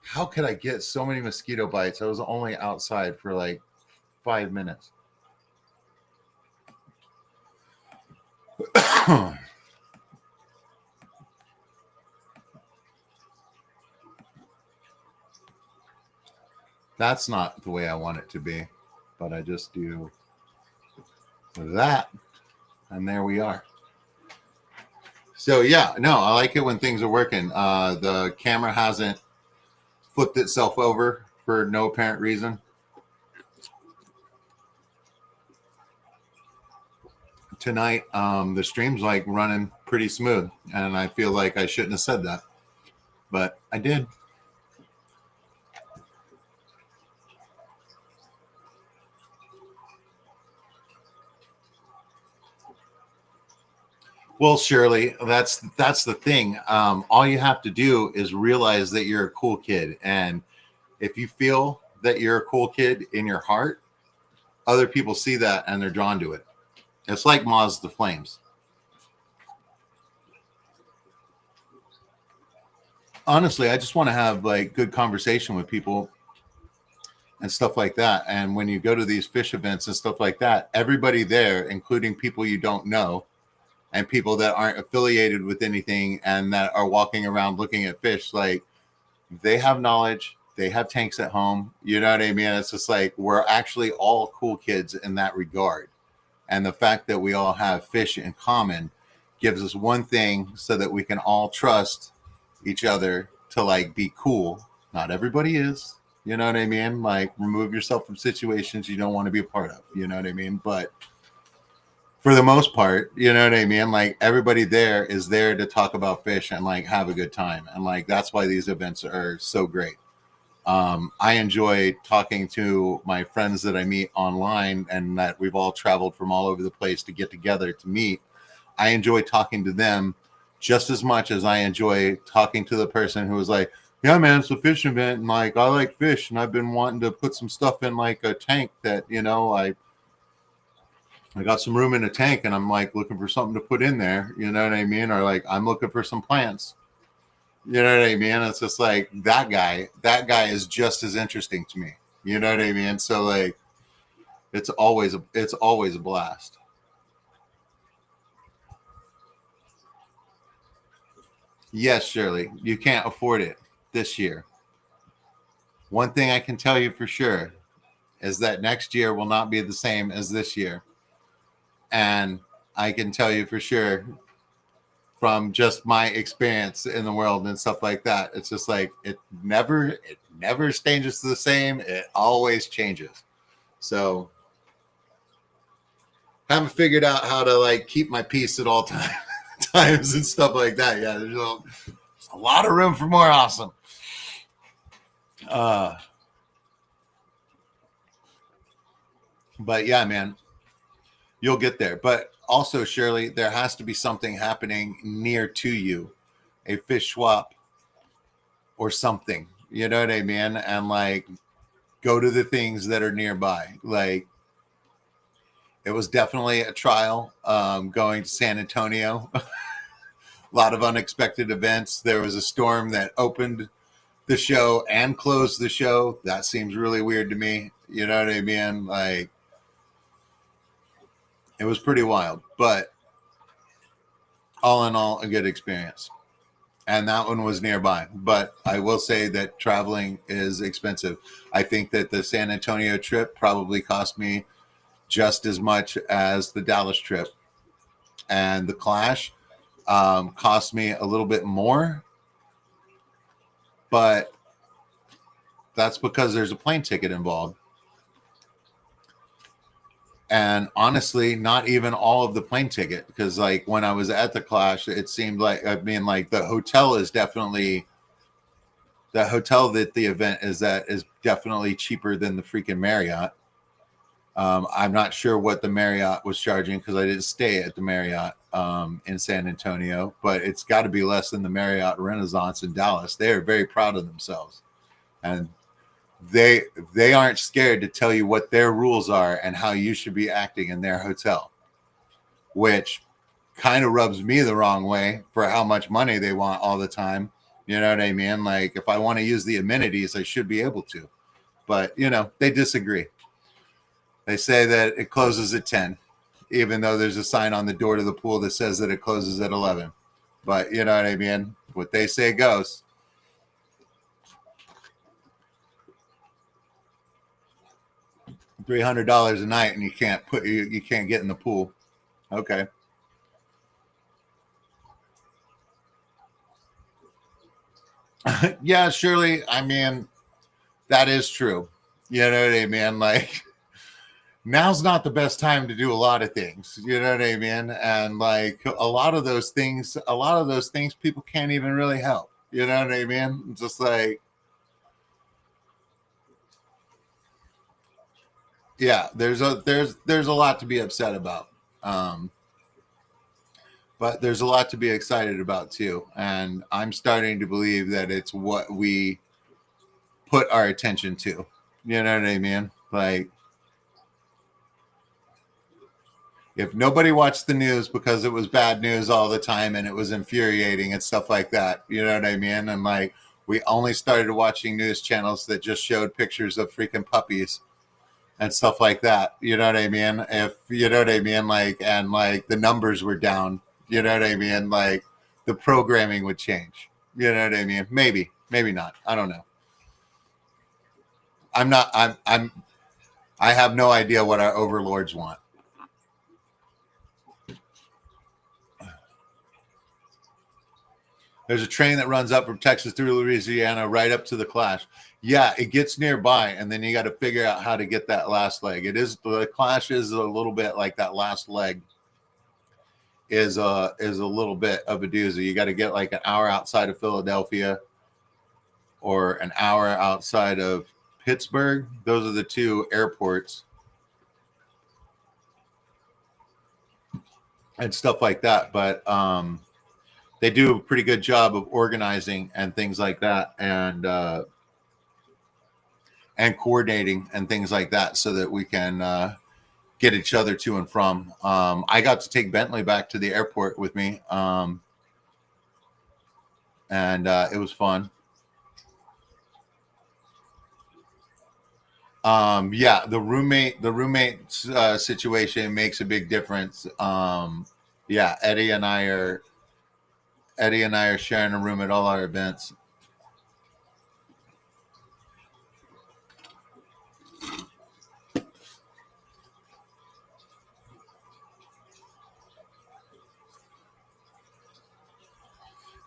how could I get so many mosquito bites? I was only outside for like 5 minutes. That's not the way I want it to be, but I just do that, and there we are. So yeah, no, I like it when things are working. The camera hasn't flipped itself over for no apparent reason. Tonight, the stream's like running pretty smooth, and I feel like I shouldn't have said that, but I did. Well, Shirley, that's the thing. All you have to do is realize that you're a cool kid, and if you feel that you're a cool kid in your heart, other people see that and they're drawn to it. It's like Moz the Flames. Honestly, I just want to have like good conversation with people and stuff like that. And when you go to these fish events and stuff like that, everybody there, including people you don't know and people that aren't affiliated with anything and that are walking around looking at fish, like they have knowledge, they have tanks at home. You know what I mean? It's just like we're actually all cool kids in that regard. And the fact that we all have fish in common gives us one thing so that we can all trust each other to like be cool. Not everybody is, you know what I mean? Like remove yourself from situations you don't want to be a part of, you know what I mean? But for the most part, you know what I mean? Like everybody there is there to talk about fish and like have a good time. And like that's why these events are so great. I enjoy talking to my friends that I meet online and that we've all traveled from all over the place to get together to meet. I enjoy talking to them just as much as I enjoy talking to the person who was like, yeah, man, it's a fish event. And like, I like fish and I've been wanting to put some stuff in like a tank that, you know, I got some room in a tank and I'm like looking for something to put in there. You know what I mean? Or like, I'm looking for some plants. You know what I mean? It's just like that guy is just as interesting to me. You know what I mean? So like, it's always a blast. Yes, Shirley, you can't afford it this year. One thing I can tell you for sure is that next year will not be the same as this year. And I can tell you for sure from just my experience in the world and stuff like that. It's just like it never changes the same. It always changes. So haven't figured out how to like keep my peace at all times and stuff like that. Yeah, there's a lot of room for more awesome. But yeah, man, you'll get there. But also, Shirley, there has to be something happening near to you, a fish swap or something. You know what I mean? And like go to the things that are nearby. Like it was definitely a trial going to San Antonio. A lot of unexpected events. There was a storm that opened the show and closed the show. That seems really weird to me. You know what I mean? Like it was pretty wild, but all in all, a good experience. And that one was nearby. But I will say that traveling is expensive. I think that the San Antonio trip probably cost me just as much as the Dallas trip. And the Clash cost me a little bit more. But that's because there's a plane ticket involved. And honestly, not even all of the plane ticket, because like when I was at the Clash, it seemed like like the hotel is definitely the hotel that the event is at is definitely cheaper than the freaking Marriott. I'm not sure what the Marriott was charging because I didn't stay at the Marriott in San Antonio, but it's got to be less than the Marriott Renaissance in Dallas. They are very proud of themselves, and they aren't scared to tell you what their rules are and how you should be acting in their hotel, which kind of rubs me the wrong way for how much money they want all the time. You know what I mean? Like if I want to use the amenities, I should be able to, but you know, they disagree. They say that it closes at 10, even though there's a sign on the door to the pool that says that it closes at 11. But you know what I mean? What they say goes. $300 a night and you can't get in the pool. Okay. Yeah, surely. I mean, that is true. You know what I mean? Like, now's not the best time to do a lot of things. You know what I mean? And like a lot of those things people can't even really help. You know what I mean? Just like, yeah, there's a lot to be upset about. Um, but there's a lot to be excited about too. And I'm starting to believe that it's what we put our attention to. You know what I mean? Like, if nobody watched the news because it was bad news all the time and it was infuriating and stuff like that, you know what I mean? And like, we only started watching news channels that just showed pictures of freaking puppies and stuff like that. You know what I mean? If you know what I mean, like, and like the numbers were down, you know what I mean? Like, the programming would change. You know what I mean? Maybe, maybe not. I don't know. I'm not. I have no idea what our overlords want. There's a train that runs up from Texas through Louisiana right up to the Clash. Yeah, it gets nearby, and then you got to figure out how to get that last leg. It is the Clash is a little bit like that last leg is a little bit of a doozy. You got to get like an hour outside of Philadelphia or an hour outside of Pittsburgh. Those are the two airports and stuff like that. But they do a pretty good job of organizing and things like that, and coordinating and things like that, so that we can get each other to and from. I got to take Bentley back to the airport with me, and it was fun. Yeah, the roommate situation makes a big difference. Yeah, Eddie and I are sharing a room at all our events.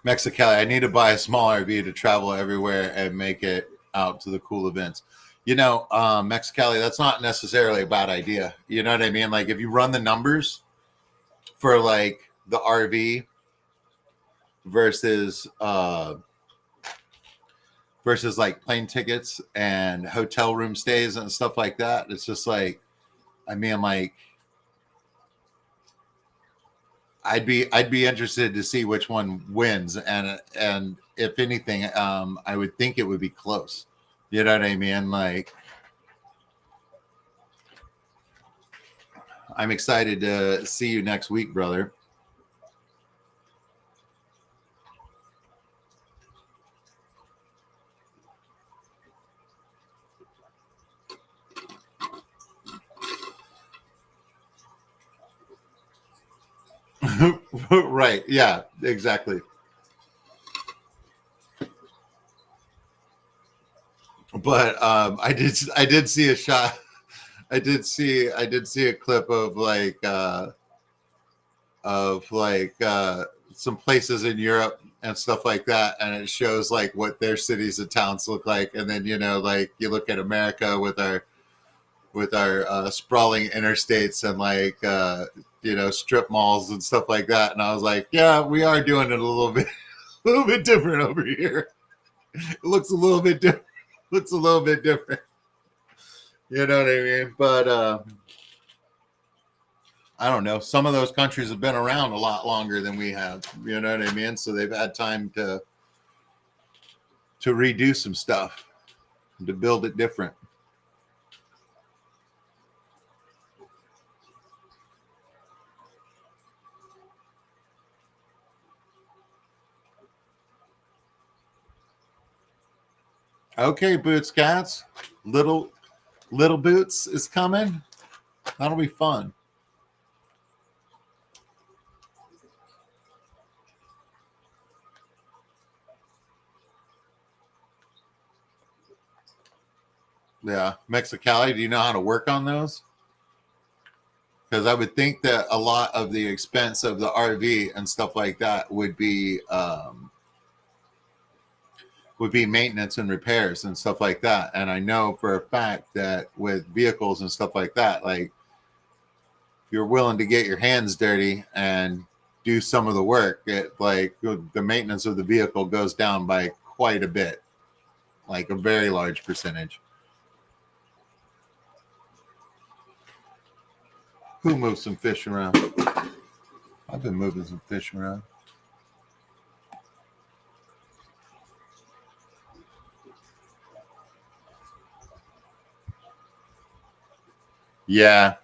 Mexicali, I need to buy a small RV to travel everywhere and make it out to the cool events. You know, Mexicali, that's not necessarily a bad idea. You know what I mean? Like, if you run the numbers for like the RV versus versus like plane tickets and hotel room stays and stuff like that, it's just like, I mean, like, I'd be interested to see which one wins, and if anything, I would think it would be close. You know what I mean? Like, I'm excited to see you next week, brother. Right? Yeah, exactly. But I did see a shot. I did see a clip of like some places in Europe and stuff like that, and it shows like what their cities and towns look like, and then, like, you look at America with our sprawling interstates and like strip malls and stuff like that, and I was like, yeah, we are doing it a little bit a little bit different over here. It looks a little bit different. Looks a little bit different. You know what I mean? But I don't know. Some of those countries have been around a lot longer than we have. You know what I mean? So they've had time to redo some stuff, to build it different. Okay, Boots Cats. Little Boots is coming. That'll be fun. Yeah, Mexicali. Do you know how to work on those? Because I would think that a lot of the expense of the RV and stuff like that would be maintenance and repairs and stuff like that. And I know for a fact that with vehicles and stuff like that, like if you're willing to get your hands dirty and do some of the work, it like the maintenance of the vehicle goes down by quite a bit, like a very large percentage. Who moves some fish around? I've been moving some fish around. Yeah.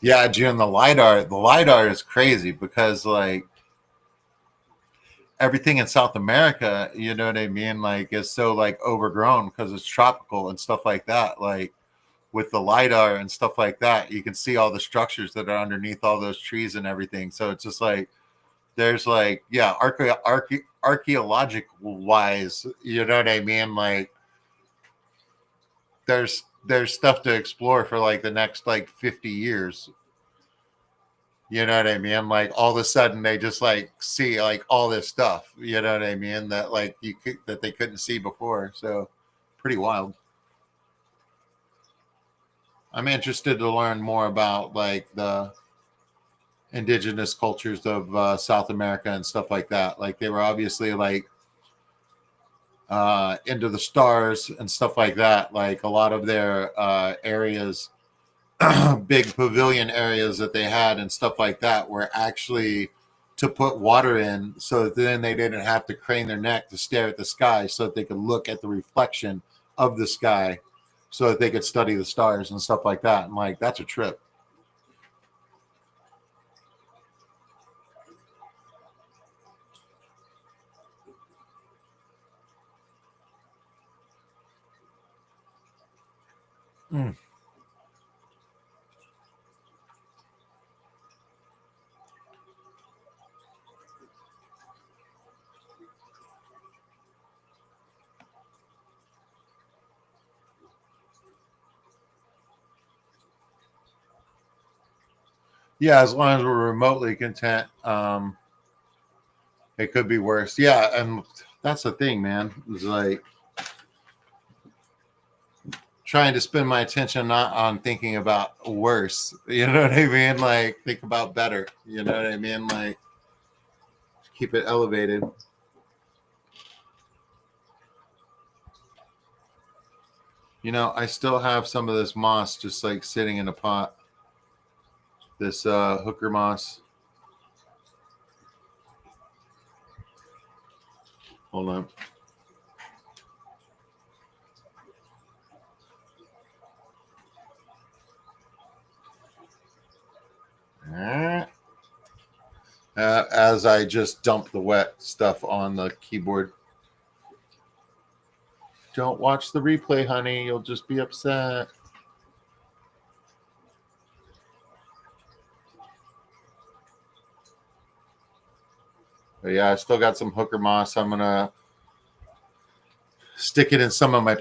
Yeah, Jim, the lidar is crazy because like everything in South America, you know what I mean, like is so like overgrown because it's tropical and stuff like that. Like with the lidar and stuff like that, you can see all the structures that are underneath all those trees and everything. So it's just like there's like yeah, archaeological wise, you know what I mean, like there's stuff to explore for like the next like 50 years. You know what I mean? Like all of a sudden they just like see like all this stuff, you know what I mean? That like that they couldn't see before. So pretty wild. I'm interested to learn more about like the indigenous cultures of South America and stuff like that. Like they were obviously like into the stars and stuff like that. Like a lot of their areas, big pavilion areas that they had and stuff like that were actually to put water in so that then they didn't have to crane their neck to stare at the sky so that they could look at the reflection of the sky so that they could study the stars and stuff like that. And like that's a trip. Mm. Yeah, as long as we're remotely content, it could be worse. Yeah, and that's the thing, man. It's like trying to spend my attention not on thinking about worse. You know what I mean? Like think about better. You know what I mean? Like keep it elevated. You know, I still have some of this moss just like sitting in a pot. This hooker moss. Hold on. As I just dump the wet stuff on the keyboard. Don't watch the replay, honey. You'll just be upset. But yeah, I still got some hooker moss. I'm gonna stick it in some of my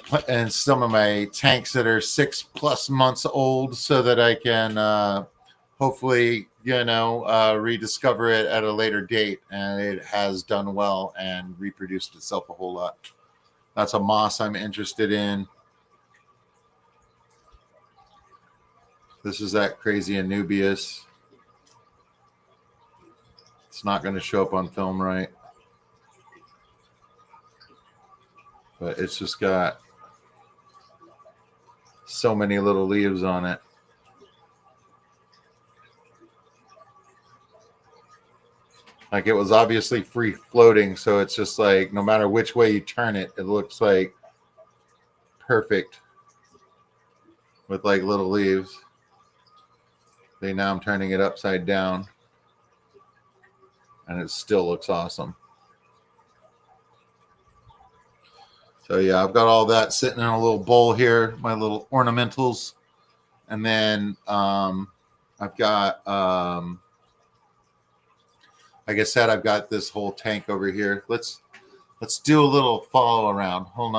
tanks that are 6+ months old, so that I can hopefully rediscover it at a later date. And it has done well and reproduced itself a whole lot. That's a moss I'm interested in. This is that crazy Anubias. It's not going to show up on film right, but it's just got so many little leaves on it. Like it was obviously free floating, so it's just like no matter which way you turn it, it looks like perfect with like little leaves. See, now I'm turning it upside down and it still looks awesome. So yeah, I've got all that sitting in a little bowl here, my little ornamentals. And then I've got, like I said, I've got this whole tank over here. Let's do a little follow around. Hold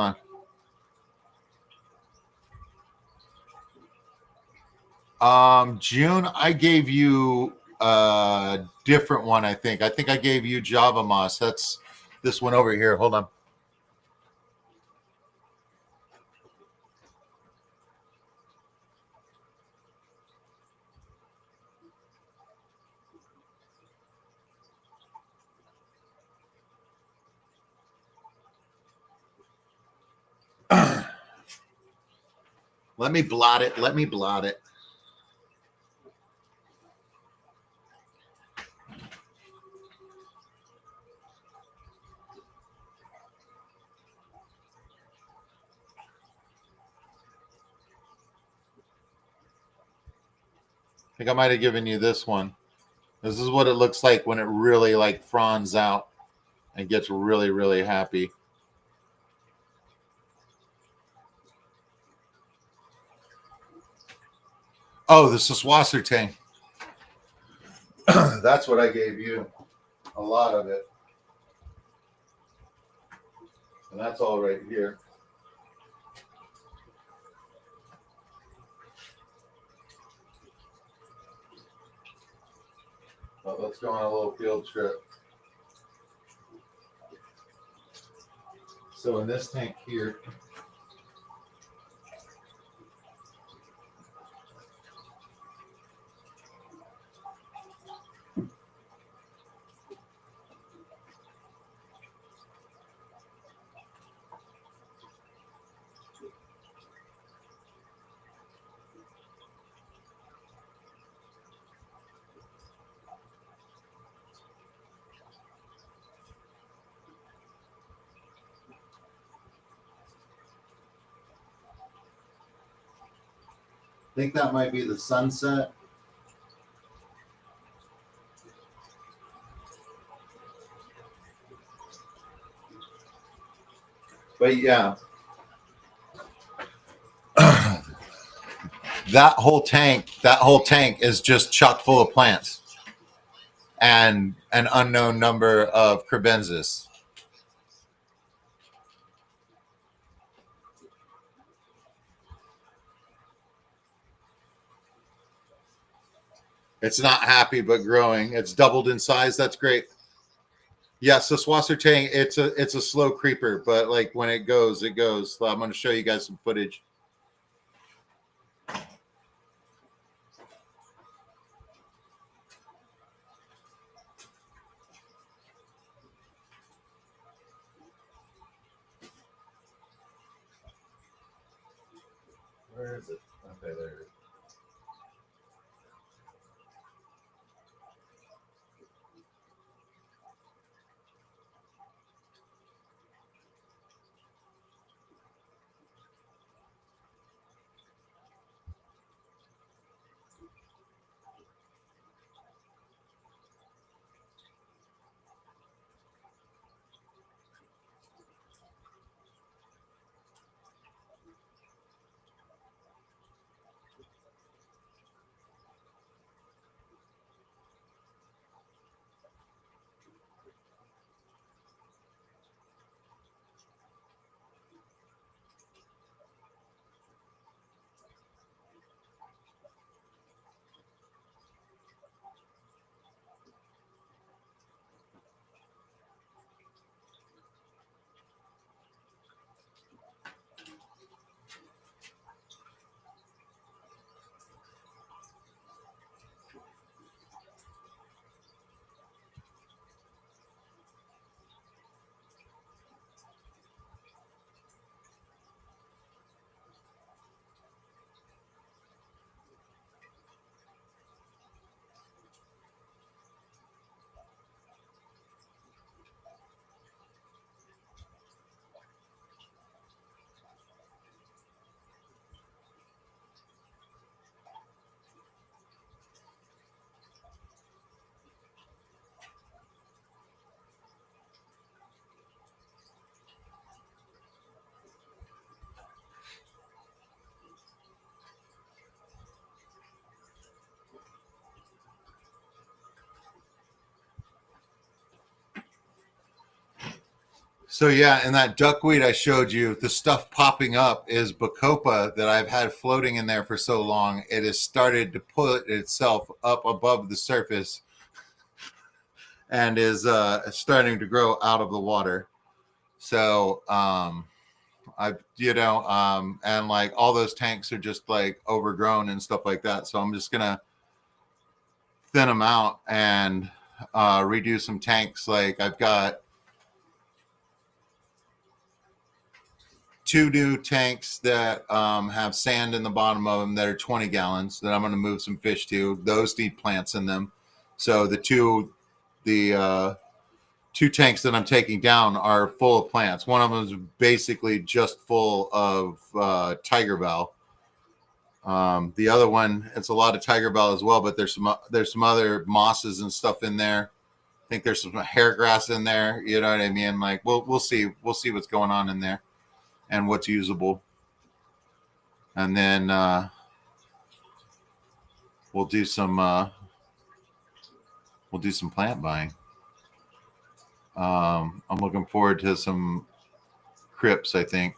on. June, I gave you a different one, I think. I think I gave you Java Moss. That's this one over here. Hold on. Let me blot it. Let me blot it. I think I might have given you this one. This is what it looks like when it really like fronds out and gets really, really happy. Oh, this is Wasser tank. That's what I gave you. A lot of it. And that's all right here. But let's go on a little field trip. So in this tank here, I think that might be the sunset. But yeah, that whole tank is just chock full of plants and an unknown number of crebensis. It's not happy but growing. It's doubled in size. That's great. Yes, the Swasser tang, it's a slow creeper, but like when it goes, it goes. So I'm going to show you guys some footage. Where is it? Okay, there it is. So yeah, and that duckweed I showed you, the stuff popping up is bacopa that I've had floating in there for so long. It has started to put itself up above the surface and is starting to grow out of the water. So and like all those tanks are just like overgrown and stuff like that. So I'm just gonna thin them out and redo some tanks. Like I've got 2 new tanks that have sand in the bottom of them that are 20 gallons that I'm going to move some fish to. Those need plants in them. So the two tanks that I'm taking down are full of plants. One of them is basically just full of tiger bell. The other one, it's a lot of tiger bell as well, but there's some other mosses and stuff in there. I think there's some hair grass in there. You know what I mean? Like we'll see what's going on in there and what's usable, and then we'll do some plant buying. I'm looking forward to some crypts, I think.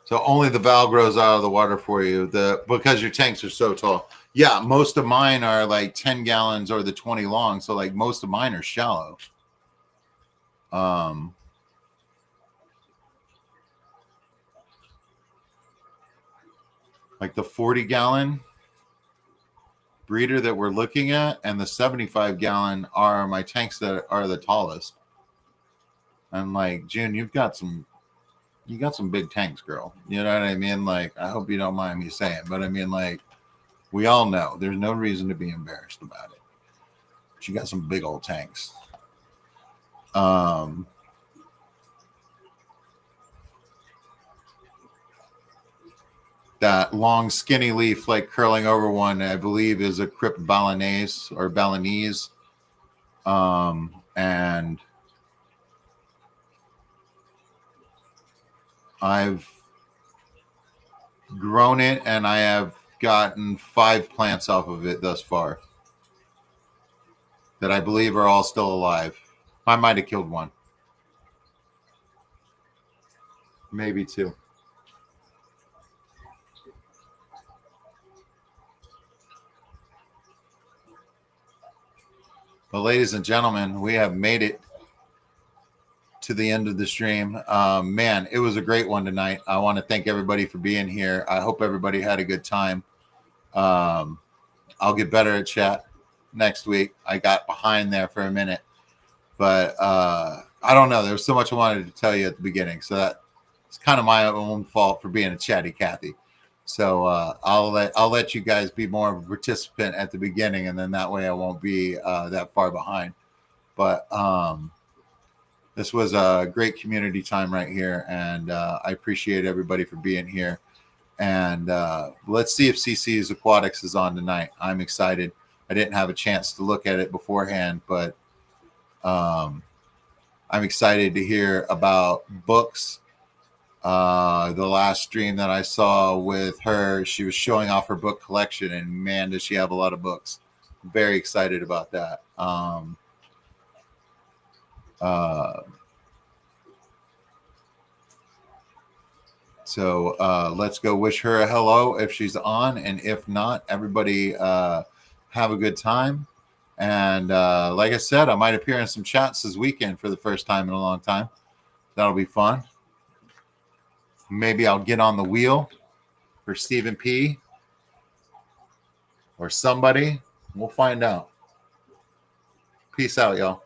So only the valve grows out of the water for you, because your tanks are so tall. Yeah, most of mine are like 10 gallons or the 20 long. So like most of mine are shallow. Like the 40-gallon breeder that we're looking at and the 75-gallon are my tanks that are the tallest. And like, June, you got some big tanks, girl. You know what I mean? Like, I hope you don't mind me saying, but I mean, like, we all know there's no reason to be embarrassed about it. But you got some big old tanks. That long skinny leaf like curling over one, I believe, is a crypt Balinese or Balinese. And I've grown it and I have gotten 5 plants off of it thus far that I believe are all still alive. I might have killed one. Maybe 2. But ladies and gentlemen, we have made it to the end of the stream. Man, it was a great one tonight. I want to thank everybody for being here. I hope everybody had a good time. I'll get better at chat next week. I got behind there for a minute, but I don't know. There was so much I wanted to tell you at the beginning, so that's kind of my own fault for being a chatty Cathy. So I'll let you guys be more of a participant at the beginning, and then that way I won't be that far behind. But this was a great community time right here, and I appreciate everybody for being here. And let's see if CC's Aquatics is on tonight. I'm excited. I didn't have a chance to look at it beforehand, but I'm excited to hear about books. The last stream that I saw with her, she was showing off her book collection, and man, does she have a lot of books. Very excited about that. So let's go wish her a hello if she's on, and if not, everybody have a good time. And like I said, I might appear in some chats this weekend for the first time in a long time. That'll be fun. Maybe I'll get on the wheel for Stephen P. or somebody. We'll find out. Peace out, y'all.